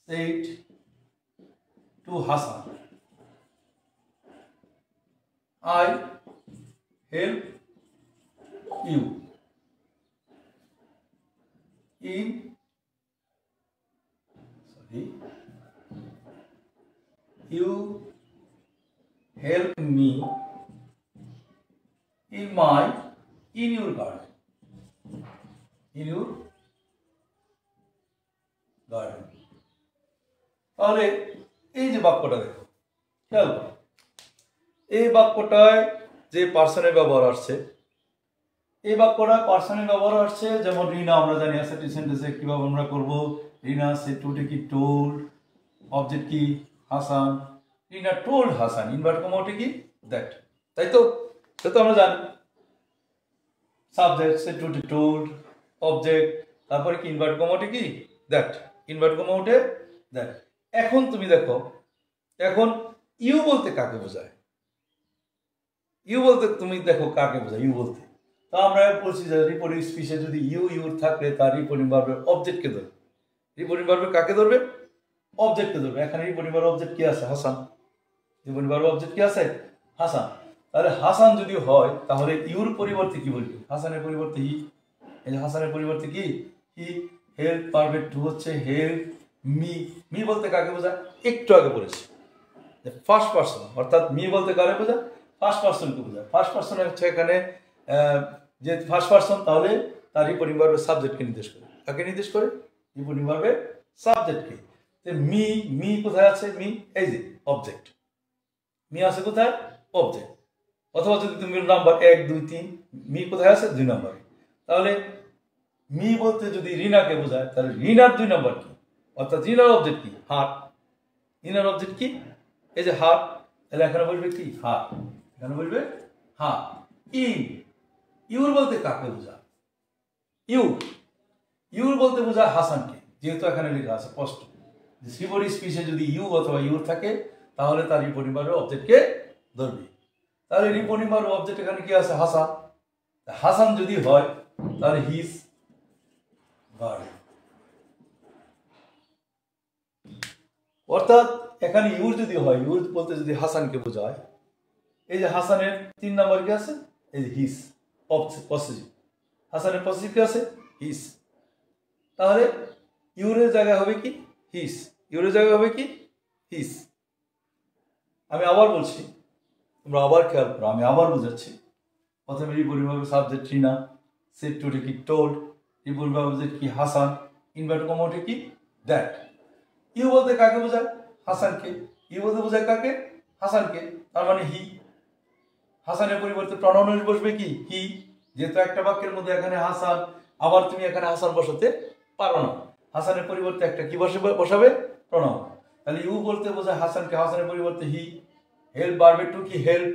said to Hassan, I help you in you help me in your garden, in your garden। তাহলে এই যে বাক্যটা দেখো, খেয়াল করো, এই বাক্যটায় যে পার্সনের ব্যবহার আসছে, এই বাক্যটা পার্সনের ব্যবহার আসছে। যেমন রিনা, আমরা জানি অ্যাসার্টিভ সেন্টেন্সে কিভাবে আমরা করব, রিনা সে টুটে কি টোল্ড, অবজেক্ট কি হাসান, রিনা টোল্ড হাসান, ইনভার্ট কমাওটে কি দ্যাট, তাই তো? সেটা তো আমরা জানি। সাবজেক্ট সে টুটে টোল্ড, অবজেক্ট, তারপরে কি ইনভার্ট কমাওটে কি দ্যাট, ইনভার্ট কমাওটে দ্যাট। এখন তুমি দেখো, এখন ইউ বলতে কাকে বোঝায়? ইউ বলতে তুমি দেখো কাকে বোঝায় ইউ বলতে। তো আমরা বলছি যে রিপোর্টিং স্পিচে যদি ইউ ইউর থাকলে তার রিপোর্টিং ভার্বের অবজেক্টকে ধরবে। রিপোর্টিং ভার্বের কাকে ধরবে? অবজেক্টকে ধরবে। এখানে রিপোর্টিং ভার্ব অবজেক্ট কি আছে? হাসান। রিপোর্টিং ভার্ব অবজেক্ট কি আছে? হাসান। তাহলে হাসান যদি হয় তাহলে ইউর পরিবর্তে কি বলবে? হাসানের পরিবর্তে হি। এই যে হাসানের পরিবর্তে কি হি। হেল্প ভার্বের টু হচ্ছে হেল্প মি। মি বলতে কাকে বোঝায়? একটু আগে বলেছি ফার্স্ট পার্সন, অর্থাৎ মি বলতে কারে বোঝায়? ফার্স্ট পার্সনকে বোঝায়। ফার্স্ট পার্সন হচ্ছে এখানে যে ফার্স্ট পার্সন, তাহলে তার রিপোর্টিং ভার্বের সাবজেক্টকে নির্দেশ করে। কাকে নির্দেশ করে? রিপোর্টিং ভার্বের সাবজেক্টকে। মি, মি কোথায় আছে? মি এই যে অবজেক্ট, মি আছে কোথায়? অবজেক্ট। অথবা যদি তুমি নাম্বার 1 2 3, মি কোথায় আছে? 2 নম্বরে। তাহলে মি বলতে যদি রিনাকে বোঝায় তাহলে রিনার 2 নম্বর কি? অর্থাৎ রিনার অবজেক্ট কি? হাত। রিনার অবজেক্ট কি? এই যে হাত। তাহলে এখানে বলবে কি? হাত। এখানে বলবে হাত। ইউর বলতে কাকে বোঝায়? ইউর বলতে বোঝায় হাসানকে, যেহেতু এখানে লেখা আছে স্পষ্ট। রিপোর্টিং স্পিচে যদি ইউ অথবা ইউর থাকে তাহলে তার রিপোর্টিং ভার্বের অবজেক্টকে ধরবে। তাহলে রিপোর্টিং ভার্বের অবজেক্ট এখানে কি আছে? হাসান। হাসান যদি হয় তাহলে হিজ ভার্ব। অর্থাৎ এখানে ইউর যদি হয়, ইউর বলতে যদি হাসানকে বোঝায়, এই যে হাসানের 3 নম্বর কি আছে? এই যে হিজ পসেসিভ। হাসানের পসেসিভ কি আছে? হিজ। তাহলে ইউরের জায়গায় হবে কি? হিজ। ইউরের জায়গায় হবে কি? হিজ। আমি আবার বলছি, তোমরা আবার খেয়াল করো, আমি আবার বোঝাচ্ছি। প্রথমে রিপোর্টিং ভার্বের সাবজেক্ট রিনা, সেড টুটে কি টোল্ড, রিপোর্টিং ভার্ব অবজেক্ট কি হাসান, ইনভার্টেড কমাতে কি দ্যাট। ইউ বলতে কাকে বোঝায়? হাসানকে। ইউ বলতে বোঝায় কাকে? হাসানকে। তার মানে হি। হাসানের পরিবর্তে প্রনাউন বসবে কি? হি। যেহেতু একটা বাক্যের মধ্যে এখানে হাসান, আবার তুমি এখানে হাসান বসাতে পারো না। হাসানের পরিবর্তে একটা কি বসাবে? প্রনাউন। তাহলে ইউ বলতে বোঝায় হাসানকে, হাসানের পরিবর্তে হি। হেল্প ভার্বের টু কি? হেল্প।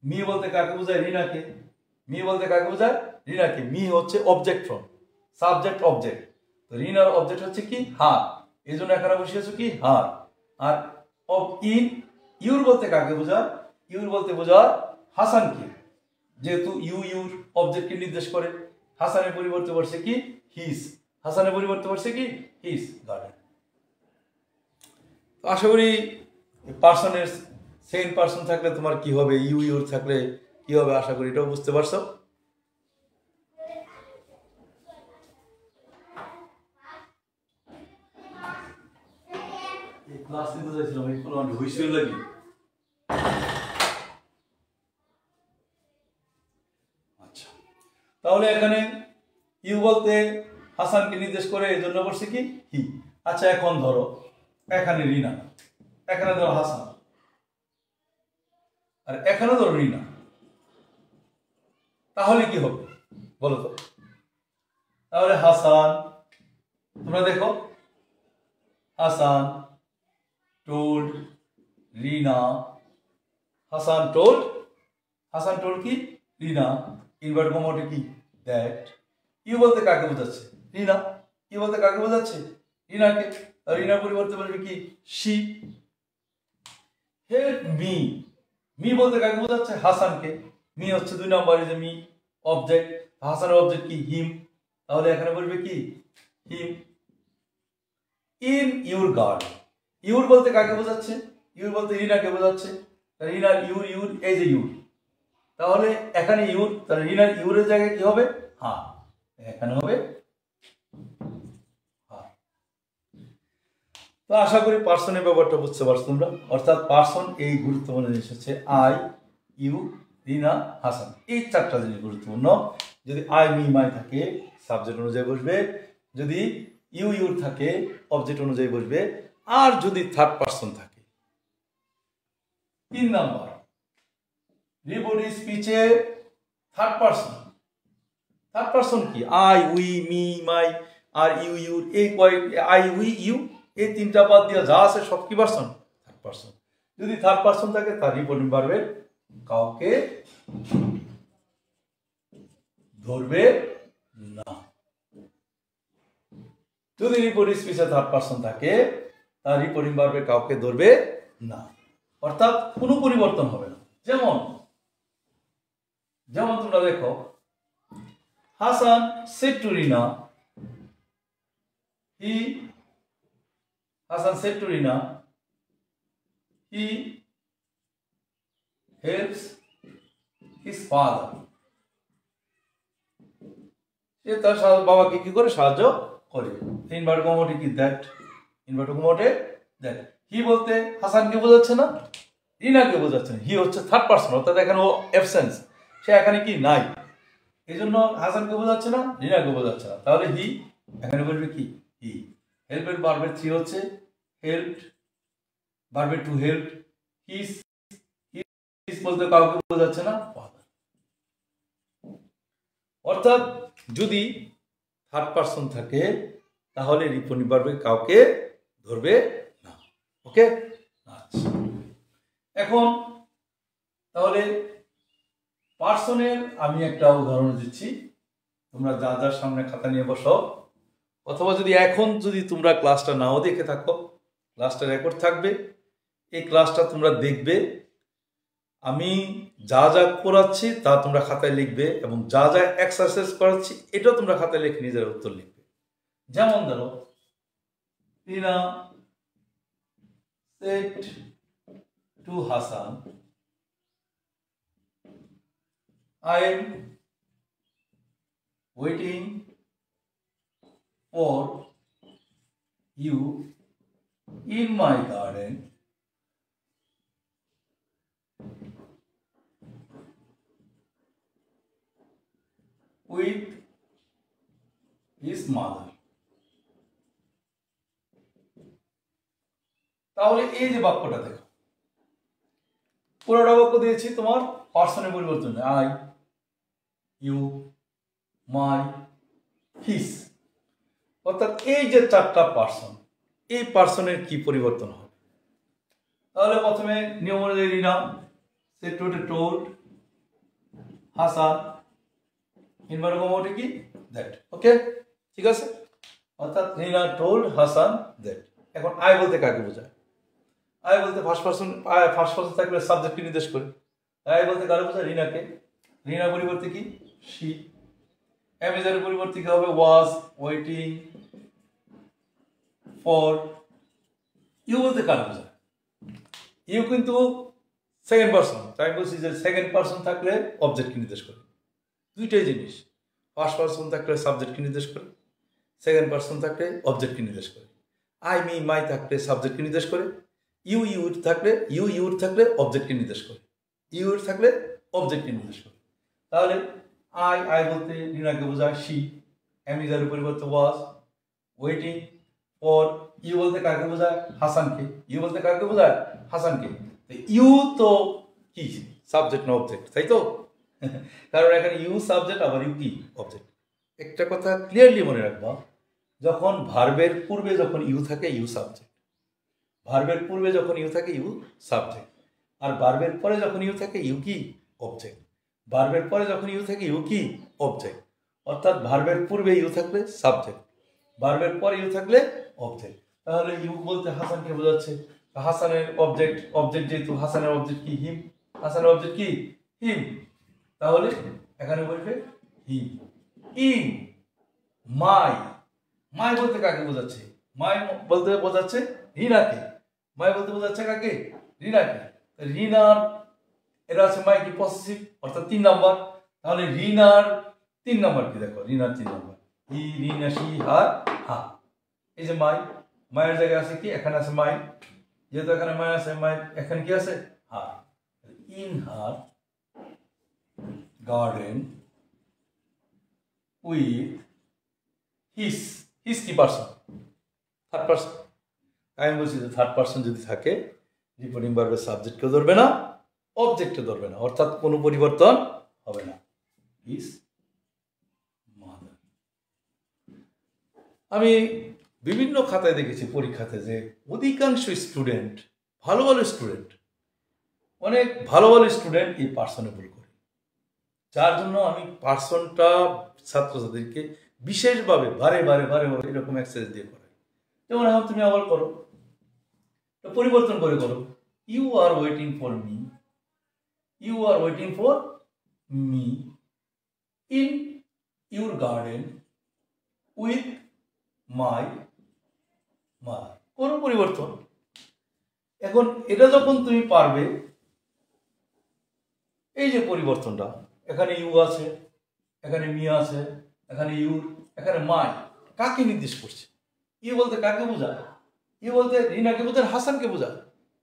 মি বলতে কাকে বোঝায়? রিনাকে। মি বলতে কাকে বোঝায়? রিনাকে। মি হচ্ছে অবজেক্ট ফ্রম, সাবজেক্ট অবজেক্ট। তো রিনার অবজেক্ট হচ্ছে কি হার, এই জন্য এখানে বসিয়েছো কি হার। আর ইন ইউর বলতে কাকে বোঝায়? ইউর বলতে বোঝায় হাসানকে, যেহেতু ইউর অবজেক্টকে নির্দেশ করে। হাসানের পরিবর্তে বসছে কি হিজ, হাসানের পরিবর্তে বসছে কি হিজ গার্ডেন। তো আশা করি পার্সনের সেকেন্ড পার্সন থাকলে তোমার কি হবে, ইউর থাকলে কি হবে, আশা করি এটাও বুঝতে পারছো। ক্লাস নিতে চাইছিলাম, এই কোনো হুইসেল লাগি। আচ্ছা, তাহলে এখানে ইউ বলতে হাসানকে নির্দেশ করে, এই জন্য বলছে কি হি। আচ্ছা, এখন ধরো এখানে রিনা, এখানে ধরো হাসান, আর এখানে ধরো রিনা, তাহলে কি হবে বলো তো? তাহলে হাসান, তোমরা দেখো, হাসান told রিনা, হাসান told, হাসান told কি রিনা, ইনভার্ট কমাতে কি দ্যাট। ইউ বলতে কাকে বোঝাচ্ছে? রিনা। ইউ বলতে কাকে বোঝাচ্ছে? রিনাকে। আর রিনার পরিবর্তে বলবে কি শি। হেল্প মি, মি বলতে কাকে বোঝাচ্ছে? হাসানকে। মি হচ্ছে 2 নম্বরে যে মি অবজেক্ট, হাসানের অবজেক্ট কি হিম, তাহলে এখানে বলবে কি হিম। ইন ইউর গার্ডেন, ইউর বলতে কাকে বোঝাচ্ছে? ইউর বলতে রিনাকে বোঝাচ্ছে। রিনার ইউর এই যে ইউর, তাহলে এখানে ইউর, তাহলে রিনার ইউরের জায়গায় কি হবে? হ্যাঁ, এখানে হবে হ্যাঁ। তো আশা করি পার্সনের ব্যাপারটা বুঝতে পারছো তোমরা। অর্থাৎ পার্সন এই গুরুত্বপূর্ণ জিনিস হচ্ছে আই, ইউ, রিনা, হাসান, এই 4টা জিনিস গুরুত্বপূর্ণ। যদি আই, মি, মাই থাকে সাবজেক্ট অনুযায়ী বসবে, যদি ইউর থাকে অবজেক্ট অনুযায়ী বসবে, আর যদি থার্ড পার্সন থাকে। 3 নাম্বার রিপোর্টিং স্পিচে থার্ড পার্সন। থার্ড পার্সন কি? আই, উই, মি, মাই, আর ইউর, এই আই, উই, ইউ, এই 3টা বাদ দিয়ে যা আছে সব কি পার্সন? Third person. যদি থার্ড পার্সন থাকে তার রিপোর্টিং পারবে কাউকে ধরবে না। যদি রিপোর্টিং স্পিচে থার্ড পার্সন থাকে তার রিপোর্টিং পারবে কাউকে ধরবে না, অর্থাৎ কোনো পরিবর্তন হবে না। যেমন তোমরা দেখো, Hasan said to Rina, Hasan said to Rina, he helps his father, সে তার বাবাকে কি করে সাহায্য করে। ইনভার্ট কমোটে কি দ্যাট, ইনভার্ট কমোটে দ্যাট। হি বলতে হাসানকে বোঝাচ্ছে না, রিনাকে বোঝাচ্ছে না। হি হচ্ছে থার্ড পার্সন, অর্থাৎ এখানে ও অ্যাবসেন্স, সে এখানে কি নাই, এই জন্য হাসানকে বোঝাচ্ছে না, রিনাকে বোঝাচ্ছে না। তাহলে হি এখানে বলবে কি হি। হেল্পের ভার্বের 3 হচ্ছে হেল্পড, ভার্বের 2 হেল্পড, হিজ, হিজ বলতে কাউকে বোঝাচ্ছে না, ফাদার। অর্থাৎ যদি থার্ড পার্সন থাকে তাহলে রিপোর্টিং ভার্বে কাউকে ধরবে না। ওকে, আচ্ছা, এখন তাহলে পার্সনের আমি একটা উদাহরণ দিচ্ছি, তোমরা যার সামনে খাতা নিয়ে বসো, অথবা যদি তোমরা ক্লাসটা নাও দেখে থাকো, ক্লাসটা রেকর্ড থাকবে, এই ক্লাসটা তোমরা দেখবে, আমি যা যা করাচ্ছি তা তোমরা খাতায় লিখবে, এবং যা যা এক্সারসাইজ করাচ্ছি এটাও তোমরা খাতায় লিখে নিজের উত্তর লিখবে। যেমন ধরো, রিনা said to Hasan, I am waiting for you in my garden with his mother. তাহলে এই যে বাক্যটা দেখো, পুরোটা বাক্য দিয়েছি তোমার পার্সনের পরিবর্তন, আই, ইউ, মাই, হিজ। অর্থাৎ এই যে 4টা পার্সন, এই পার্সনের কি পরিবর্তন হবে? তাহলে প্রথমে নিয়ম অনুযায়ী Rina said to told, Hasan invert কমোটে কি দ্যাট। ওকে, ঠিক আছে, অর্থাৎ রিনা টোল্ড হাসান দ্যাট। এখন আই বলতে কাকে বোঝায়? আই বলতে ফার্স্ট পারসন থাকলে সাবজেক্টকে নির্দেশ করে। আই বলতে কারে বোঝায়? রিনাকে। রিনার পরিবর্তে কি? শি। অ্যামেজারের পরিবর্তে কি হবে? ওয়াজ, ওয়েটিং ফর। ইউ বলতে কারে বোঝায়? ইউ কিন্তু সেকেন্ড পারসন, তাই বলছি যে সেকেন্ড পারসন থাকলে অবজেক্টকে নির্দেশ করে। দুইটাই জিনিস, ফার্স্ট পারসন থাকলে সাবজেক্টকে নির্দেশ করে, সেকেন্ড পারসন থাকলে অবজেক্টকে নির্দেশ করে। আই মি মাই থাকলে সাবজেক্টকে নির্দেশ করে, ইউর থাকলে অবজেক্টকে নির্দেশ করে, ইউর থাকলে অবজেক্টকে নির্দেশ করে। তাহলে আই বলতে রিনাকে বোঝায় শি, অ্যামিজারের পরিবর্তে ওয়াজ, ওয়েটিং ফর। ইউ বলতে কাকে বোঝায়? হাসানকে। ইউ বলতে কাকে বোঝায়? হাসানকে। ইউ তো কি সাবজেক্ট না অবজেক্ট, তাই তো? কারণ এখানে ইউ সাবজেক্ট, আবার ইউ কি অবজেক্ট। একটা কথা ক্লিয়ারলি মনে রাখবা, যখন ভার্বের পূর্বে যখন ইউ থাকে ইউ সাবজেক্ট, ভার্বের পূর্বে যখন ইউ থাকে ইউ সাবজেক্ট, আর ভার্বের পরে যখন ইউ থাকে ইউ কি অবজেক্ট, ভার্বের পরে যখন ইউ থাকে ইউ কি অবজেক্ট। অর্থাৎ ভার্বের পূর্বে ইউ থাকলে সাবজেক্ট, ভার্বের পরে ইউ থাকলে অবজেক্ট। তাহলে ইউ বলতে হাসানকে বোঝাচ্ছে, হাসানের অবজেক্ট যেহেতু হাসানের অবজেক্ট কি? হিম। হাসানের অবজেক্ট কি? হিম। তাহলে এখানে বলবে হিম। ইন মাই, মাই বলতে কাকে বোঝাচ্ছে? মাই বলতে বোঝাচ্ছে রিনাকে। মাই বলতে বোঝাচ্ছে কাকে? রিনাকে। রিনার এটা আছে মাই কি পসেসিভ, অর্থাৎ 3 নাম্বার। তাহলে রিনার 3 নাম্বার কি? দেখো রিনার 3 নাম্বার হি, রিনা, শি, হার, হা। এই যে মাই, মায়ের জায়গায় আছে কি? এখানে আছে মাই, যেহেতু এখানে মাই আছে, মাই এখানে কি আছে? Her. In her garden with his. His কি পারসন? Third person. আমি বলছি যে থার্ড পারসন যদি থাকে রিপোর্টিং ভার্বের সাবজেক্টকে ধরবে না, অবজেক্টকে ধরবে না, অর্থাৎ কোনো পরিবর্তন হবে না। হিস মাদার। আমি বিভিন্ন খাতায় দেখেছি পরীক্ষাতে যে অধিকাংশ স্টুডেন্ট, ভালো ভালো স্টুডেন্ট, অনেক ভালো ভালো স্টুডেন্ট এই পার্সনে ভুল করে, যার জন্য আমি পার্সনটা ছাত্রছাত্রীকে বিশেষভাবে বারে বারে এরকম এক্সারসাইজ দিয়ে করাই। যেমন এখন তুমি আবার করো, পরিবর্তন করে করো। You are waiting for me, you are waiting for me in your garden with my mother. কোনো পরিবর্তন। এখন এটা যখন তুমি পারবে, এই যে পরিবর্তনটা, এখানে ইউ আছে, এখানে মি আছে, এখানে ইউর, এখানে মাই, কাকে নির্দেশ করছে? ইউ বলতে কাকে বোঝায়? ইউ বলতে রিনাকে বোঝায়, হাসানকে বোঝায়।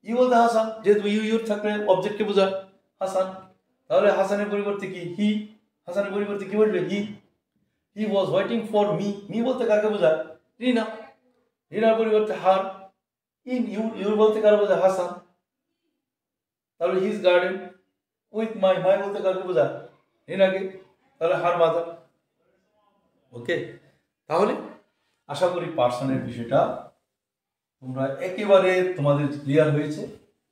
ইউ বলতে হাসান, যেহেতু ইউর থাকলে অবজেক্টকে বোঝায় হাসান। তাহলে হাসানের পরিবর্তে কি? হি। হাসানের পরিবর্তে কি বলবে? He. He was waiting for me, me বলতে কাকে বোঝায়? রিনা। রিনার পরিবর্তে হার। ইন ইউর বলতে কাকে বোঝায়? হাসান। তাহলে হিজ গার্ডেন উইথ মাই, মাই বলতে কাকে বোঝায়? রিনাকে। তাহলে হার মাদার। ওকে, তাহলে আশা করি পার্সনের বিষয়টা তোমরা একেবারে তোমাদের ক্লিয়ার হয়েছে।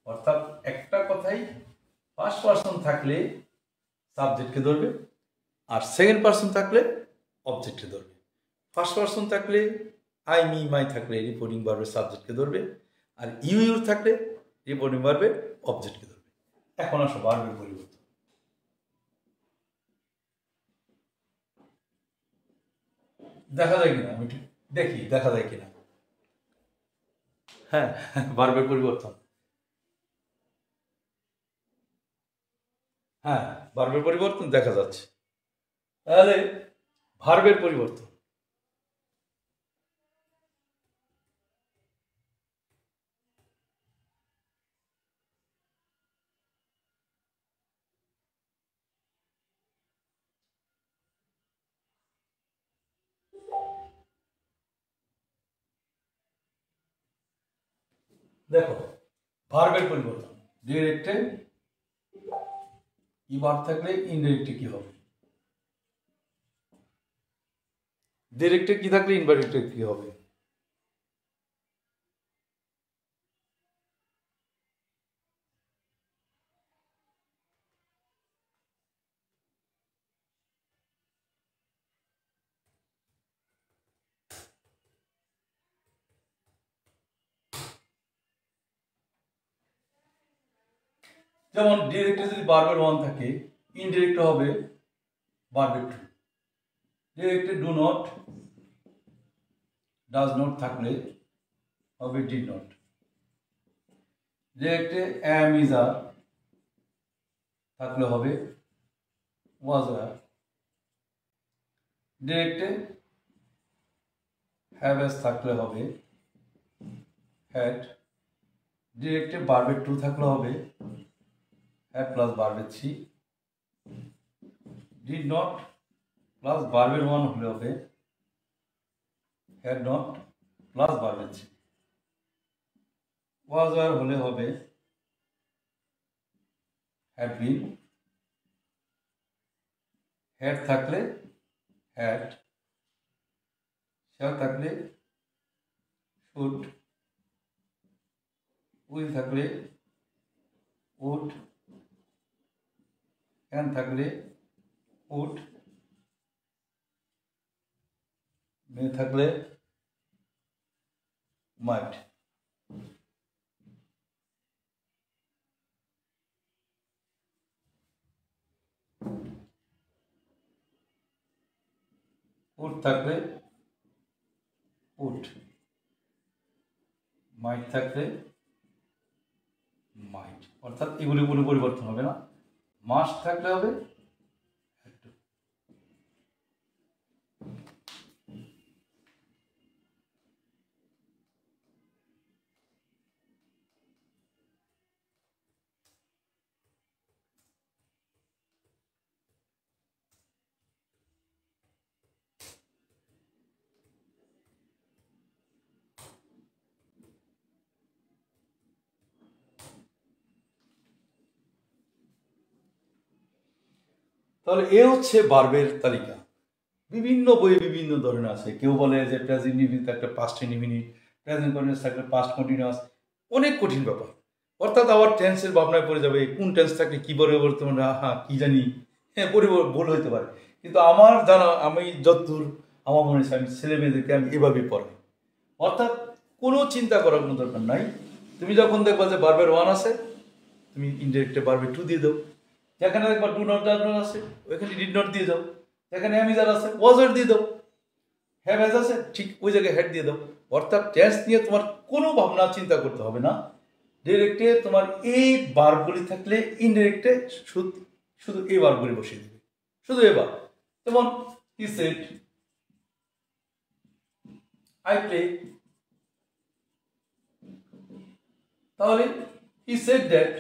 অর্থাৎ একটা কথাই, ফার্স্ট পার্সন থাকলে সাবজেক্টকে ধরবে, আর সেকেন্ড পার্সন থাকলে অবজেক্টকে ধরবে। ফার্স্ট পার্সন থাকলে আই মি মাই থাকলে রিপোর্টিং ভার্বের সাবজেক্টকে ধরবে, আর ইউর থাকলে রিপোর্টিং ভার্বের অবজেক্টকে ধরবে। এখন আসো ভার্বের পরিবর্তন। দেখা যায় কিনা আমি একটু দেখি, দেখা যায় কিনা। হ্যাঁ, ভার্বের পরিবর্তন। হ্যাঁ, ভার্বের পরিবর্তন দেখা যাচ্ছে। তাহলে ভার্বের পরিবর্তন, দেখো ভার্বের পরিবর্তন, ডিরেক্টে ই ভার্ব থাকলে ইনডিরেক্টে কি হবে? ডিরেক্টে কি থাকলে ইনডিরেক্টে কি হবে? যেমন ডিরেক্টে যদি ভার্বের ওয়ান থাকে, ইনডিরেক্টে হবে ভার্বের টু। ডিরেক্টে ডু নট, ডাজ নট থাকলে হবে ডিড নট। ডিরেক্টে অ্যাম ইজ আর থাকলে হবে ওয়াজ আর। ডিরেক্টে হ্যাভ এস থাকলে হবে হ্যাড। ডিরেক্টে ভার্বের টু থাকলে হবে হ্যাড প্লাস ভার্বের থ্রি। ডিড নট প্লাস ভার্বের ওয়ান হলে হবে হ্যাড নট প্লাস ভার্বের থ্রি। ওয়াজ আর হলে হবে হ্যাড বিন। হ্যাড থাকলে হ্যাড, শ্যাল থাকলে শুড, উইল থাকলে উড, ক্যান থাকলে উড, মে থাকলে মাইট। উড থাকলে উড, মাইট থাকলে মাইট। অর্থাৎ এগুলি কোনো পরিবর্তন হবে না। মাস্ট থাকলে হবে একটু। তাহলে এ হচ্ছে ভার্বের তালিকা। বিভিন্ন বইয়ে বিভিন্ন ধরনের আছে। কেউ বলে যে প্রেজেন্ট ইনডিফিনিট থাকলে পাস্ট ইনডিফিনিট, প্রেজেন্ট কন্টিনিউয়াস থাকলে পাস্ট কন্টিনিউয়াস, অনেক কঠিন ব্যাপার। অর্থাৎ আবার টেন্সের ভাবনায় পড়ে যাবে, কোন টেন্স থাকলে কী পরিবর্তন, হ্যাঁ কী জানি, হ্যাঁ ভুল হইতে পারে। কিন্তু আমার জানা, আমি যতদূর আমার মনে হচ্ছে, আমি ছেলে মেয়েদেরকে আমি এভাবেই পড়াই। অর্থাৎ কোনো চিন্তা করার কোনো দরকার নাই। তুমি যখন দেখবা যে ভার্বের ওয়ান আছে, তুমি ইনডিরেক্টে ভার্বের টু দিয়ে দাও। যেখানে দেখবা ডু নট ডাজ নট আছে, ওইখানে ডিড নট দিয়ে দাও। যেখানে অ্যাম ইজ আর আছে, ওয়াজ আর দিয়ে দাও। হ্যাভ হ্যাজ আছে, ঠিক ওই জায়গায় হ্যাড দিয়ে দাও। অর্থাৎ টেন্স নিয়ে তোমার কোনো ভাবনা চিন্তা করতে হবে না। ডিরেক্টে তোমার এই ভার্বগুলি থাকলে ইনডিরেক্টে শুধু এই ভার্বগুলি বসিয়ে দেবে, শুধু এবার। যেমন হি সেড, আই প্লে, তাহলে হি সেড দ্যাট।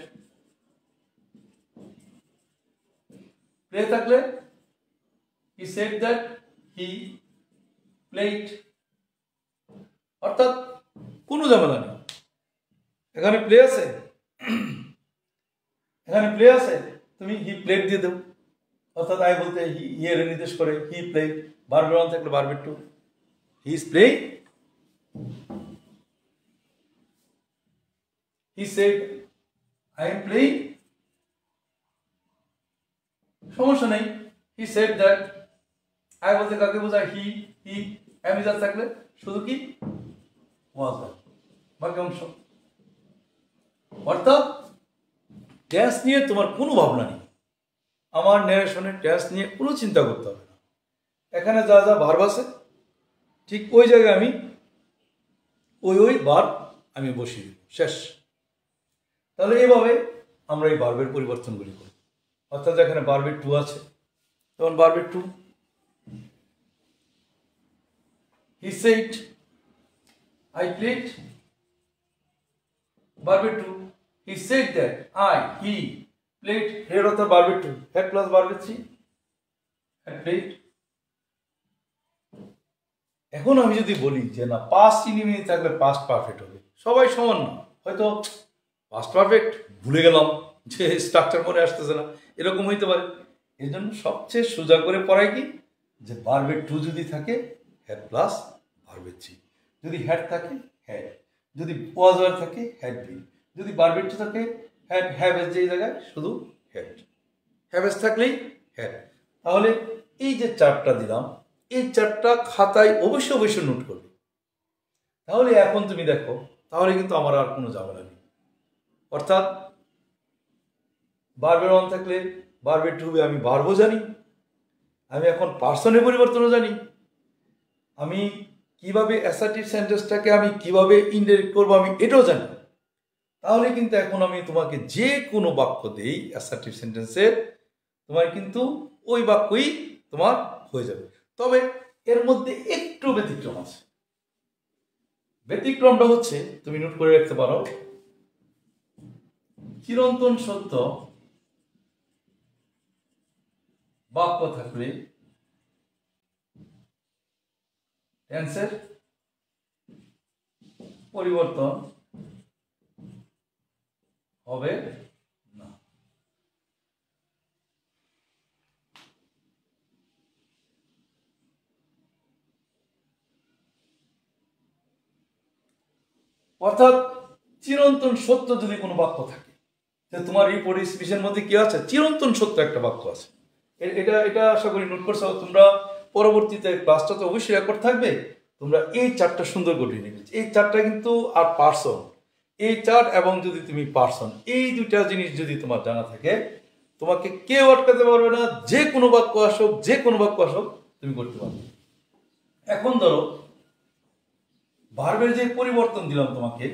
প্লে থাকলে হি সেড দ্যাট হি প্লেড। অর্থাৎ কোনো ঝামেলা নেই। এখানে প্লে আছে, এখানে প্লে আছে, তুমি হি প্লেড দিয়ে দেবো। অর্থাৎ আই বলতে এর নির্দেশ করে হি প্লেড। ভার্বের ওয়ান থাকলে ভার্বের two, he is playing. He said I am playing, সমস্যা নেই। হি সেড দ্যাট, আই বলতে কাকে বোঝায়, হি অ্যাম ইজ আর থাকলে শুধু কি ওয়াজ আর, বাকি অংশ। অর্থাৎ টেন্স নিয়ে তোমার কোনো ভাবনা নেই। আমার ন্যারেশনের টেন্স নিয়ে কোনো চিন্তা করতে হবে না। এখানে যা যা ভার্ব আছে ঠিক ওই জায়গায় আমি ওই ভার্ব আমি বসিয়ে দেব, শেষ। তাহলে এইভাবে আমরা এই ভার্বের পরিবর্তনগুলি করি। অর্থাৎ যেখানে ভার্বের টু আছে, তখন ভার্বের two, he said I played, ভার্বের two, he said that he played, had অর্থাৎ ভার্বের টু, হেড প্লাস ভার্বের থ্রি, হ্যাড প্লেড। এখন আমি যদি বলি যে না পাস্ট ইনডিফিনিট থাকলে পাস্ট পারফেক্ট হবে, সবাই সমান না, হয়তো পাস্ট পারফেক্ট ভুলে গেলাম, যে স্ট্রাকচার মনে আসতেছে না, এরকম হইতে পারে। এই জন্য সবচেয়ে সোজা করে পড়ায় কি, যে ভার্বের টু যদি থাকে হ্যাড প্লাস ভার্বের থ্রি, যদি হ্যাড থাকে হ্যাড, যদি ওয়াজ আর থাকে হ্যাড বিন, যদি ভার্বের টু থাকে হ্যাড হ্যাভ এস, যে জায়গায় শুধু হ্যাড, হ্যাভ এস থাকলেই হ্যাড। তাহলে এই যে চারটা দিলাম, এই চারটা খাতায় অবশ্যই নোট করবে। তাহলে এখন তুমি দেখো, তাহলে কিন্তু আমার আর কোনো ঝামেলা নেই। অর্থাৎ ভার্বের ওয়ান থাকলে ভার্বের টু হবে, আমি ভার্বও জানি, আমি এখন পার্সনের পরিবর্তনও জানি, আমি কিভাবে অ্যাসার্টিভ সেন্টেন্সটাকে আমি কিভাবে ইনডাইরেক্ট করবো আমি এটাও জানি। তাহলে কিন্তু এখন আমি তোমাকে যে কোনো বাক্য দেই অ্যাসার্টিভ সেন্টেন্সের, তোমার কিন্তু ওই বাক্যই তোমার হয়ে যাবে। তবে এর মধ্যে একটু ব্যতিক্রম আছে। ব্যতিক্রমটা হচ্ছে, তুমি নোট করে রাখতে পারো, চিরন্তন সত্য বাক্য থাকলে টেন্সের পরিবর্তন হবে না। অর্থাৎ চিরন্তন সত্য যদি কোনো বাক্য থাকে, তোমার এই পরিস্থিতির মধ্যে কি আছে, চিরন্তন সত্য একটা বাক্য আছে, এটা এটা আশা করি নোট করছো তোমরা। পরবর্তীতে ক্লাসটা তো অবশ্যই রেকর্ড থাকবে, তোমরা এই চারটা সুন্দর করে নিবে। এই চারটা কিন্তু আর পার্সন, এই চার এবং যদি তুমি পার্সন, এই দুইটা জিনিস যদি তোমার জানা থাকে, তোমাকে কেউ আটকাতে পারবে না। যে কোনো বাক্য আসুক, যে কোনো বাক্য আসুক তুমি করতে পারবে। এখন ধরো ভার্বের যে পরিবর্তন দিলাম তোমাকে,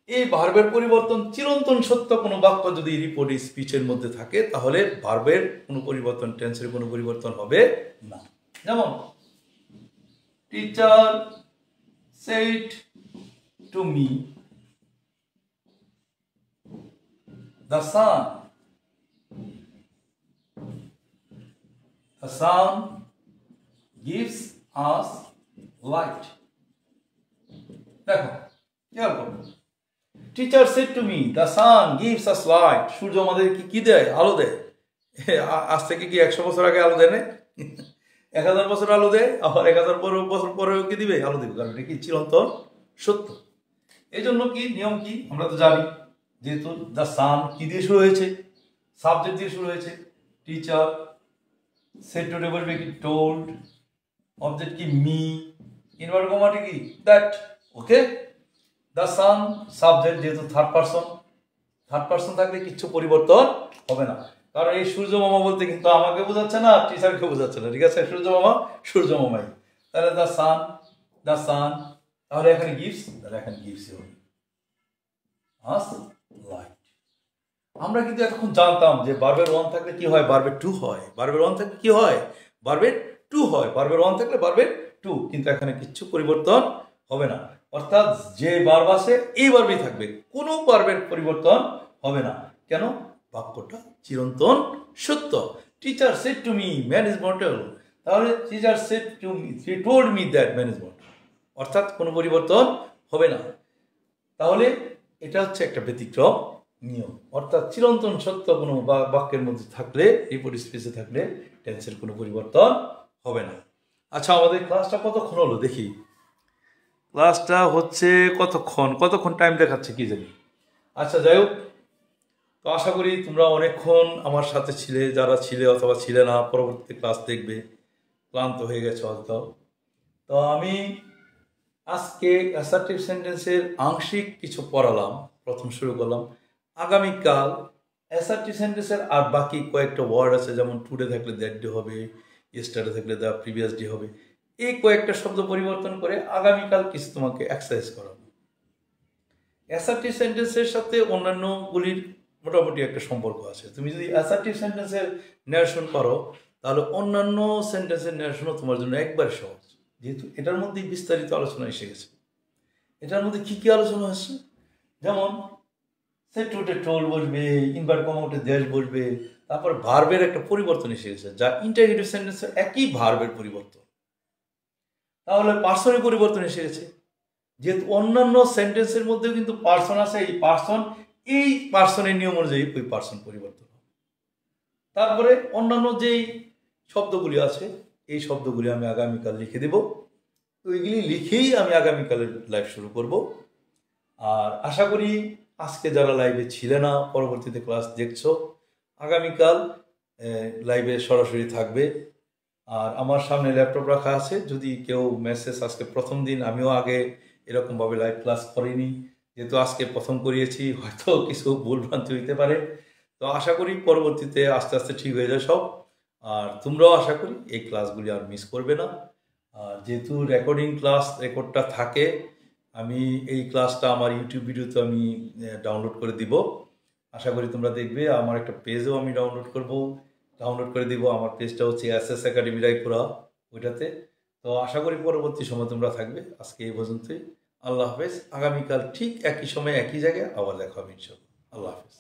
এই ভার্বের পরিবর্তন চিরন্তন সত্য কোনো বাক্য যদি রিপোর্ট স্পিচের মধ্যে থাকে, তাহলে ভার্বের কোনো পরিবর্তন, টেন্সের কোনো পরিবর্তন হবে না। যেমন teacher said to me the sun gives us light. দেখো খেয়াল করো, teacher said to me the sun gives us light. সূর্য আমাদেরকে কি দেয়? আলো দেয়। আজ থেকে কি 100 বছর আগে আলো দেয় না? 1000 বছর আলো দেয়, আবার 1000 বছর পরেও কি দিবে? আলো দিবে, কারণ এটা কি চিরন্তন সত্য। এই জন্য কি নিয়ম কি আমরা তো জানি, যেহেতু দ্য সান কি দিয়ে শুরু হয়েছে? সাবজেক্ট দিয়ে শুরু হয়েছে। টিচার, সেড টু বলবে কি টোল্ড, অবজেক্ট কি মি, ইনভার্টেড কমাটি কি that. Okay, the sun subject, যেহেতু থার্ড পার্সন থাকলে কিচ্ছু পরিবর্তন হবে না। কারণ এই সূর্য মামা বলতে কিন্তু আমাকে বোঝাচ্ছে না, টিচারকে বোঝাচ্ছে না, ঠিক আছে? সূর্য মামাই। তাহলে দ্য সান, তাহলে এখানে গিভস, তাহলে এখানে গিভসই হবে আস লাইট। আমরা কিন্তু এতক্ষণ জানতাম যে ভার্বের ওয়ান থাকলে কি হয়? ভার্বের টু হয়। ভার্বের ওয়ান থাকলে কি হয়? ভার্বের টু হয়। ভার্বের ওয়ান থাকলে ভার্বের টু, কিন্তু এখানে কিচ্ছু পরিবর্তন হবে না। অর্থাৎ যে ভার্ব আছে এই ভার্বই থাকবে, কোনো ভার্বের পরিবর্তন হবে না। কেন? বাক্যটা চিরন্তন সত্য। Teacher said to me man is mortal, তাহলে teacher said to me, he told me that man is mortal, অর্থাৎ কোনো পরিবর্তন হবে না। তাহলে এটা হচ্ছে একটা ব্যতিক্রম নিয়ম। অর্থাৎ চিরন্তন সত্য কোনো বাক্যের মধ্যে থাকলে, রিপোর্ট স্পেসে থাকলে টেন্সের কোনো পরিবর্তন হবে না। আচ্ছা, আমাদের ক্লাসটা কতক্ষণ হলো দেখি। ক্লাসটা হচ্ছে কতক্ষণ টাইম দেখাচ্ছে কি জানি। আচ্ছা, যাই হোক, তো আশা করি তোমরা অনেকক্ষণ আমার সাথে ছিলে, যারা ছিলে অথবা ছিলে না, পরবর্তী ক্লাস দেখবে, ক্লান্ত হয়ে গেছে হয়তো। তো আমি আজকে অ্যাসার্টিভ সেন্টেন্সের আংশিক কিছু পড়ালাম, প্রথম শুরু করলাম। আগামীকাল অ্যাসার্টিভ সেন্টেন্সের আর বাকি কয়েকটা ওয়ার্ড আছে, যেমন টুডে থাকলে দ্যাট ডে হবে, ইয়েস্টারডে থাকলে দ্য প্রিভিয়াস ডে হবে। এই কয়েকটা শব্দ পরিবর্তন করে আগামীকাল কিছু তোমাকে এক্সারসাইজ করাবো। অ্যাসার্টিভ সেন্টেন্সের সাথে অন্যান্যগুলির মোটামুটি একটা সম্পর্ক আছে। তুমি যদি অ্যাসার্টিভ সেন্টেন্সের ন্যারেশন পারো, তাহলে অন্যান্য সেন্টেন্সের ন্যারেশনও তোমার জন্য একবারে সহজ, যেহেতু এটার মধ্যেই বিস্তারিত আলোচনা এসে গেছে। এটার মধ্যে কি কি আলোচনা হচ্ছে? যেমন সেড টুডে টোল্ড বলবে, ইনভার্টেড কমা উঠে দেশ বলবে, তারপর ভার্বের একটা পরিবর্তন এসে গেছে, যা ইন্টারগেটিভ সেন্টেন্সের একই ভার্বের পরিবর্তন। তাহলে পার্সনের পরিবর্তন এসে গেছে, যেহেতু অন্যান্য সেন্টেন্সের মধ্যেও কিন্তু পার্সন আছে, এই পার্সনের নিয়ম অনুযায়ী ওই পার্সন পরিবর্তন হবে। তারপরে অন্যান্য যেই শব্দগুলি আছে, এই শব্দগুলি আমি আগামীকাল লিখে দেব। ওইগুলি লিখেই আমি আগামীকালের লাইভ শুরু করব। আর আশা করি আজকে যারা লাইভে ছিলে না, পরবর্তীতে ক্লাস দেখছো, আগামীকাল লাইভে সরাসরি থাকবে। আর আমার সামনে ল্যাপটপ রাখা আছে, যদি কেউ মেসেজ, আজকে প্রথম দিন, আমিও আগে এরকমভাবে লাইভ ক্লাস করিনি, যেহেতু আজকে প্রথম করিয়েছি, হয়তো কিছু ভুলভ্রান্তি হইতে পারে। তো আশা করি পরবর্তীতে আস্তে আস্তে ঠিক হয়ে যায় সব। আর তোমরাও আশা করি এই ক্লাসগুলি আর মিস করবে না। আর যেহেতু রেকর্ডটা থাকে, আমি এই ক্লাসটা আমার ইউটিউব ভিডিওতে আমি ডাউনলোড করে দিব। আশা করি তোমরা দেখবে। আমার একটা পেজও আমি ডাউনলোড করে দিব। আমার পেজটা হচ্ছে এসএস একাডেমি রায়পুরা, ওইটাতে। তো আশা করি পরবর্তী সময় তোমরা থাকবে। আজকে এই পর্যন্তই। আল্লাহ হাফেজ। আগামীকাল ঠিক একই সময় একই জায়গায় আবার দেখা হবে ইনশাআল্লাহ। আল্লাহ হাফেজ।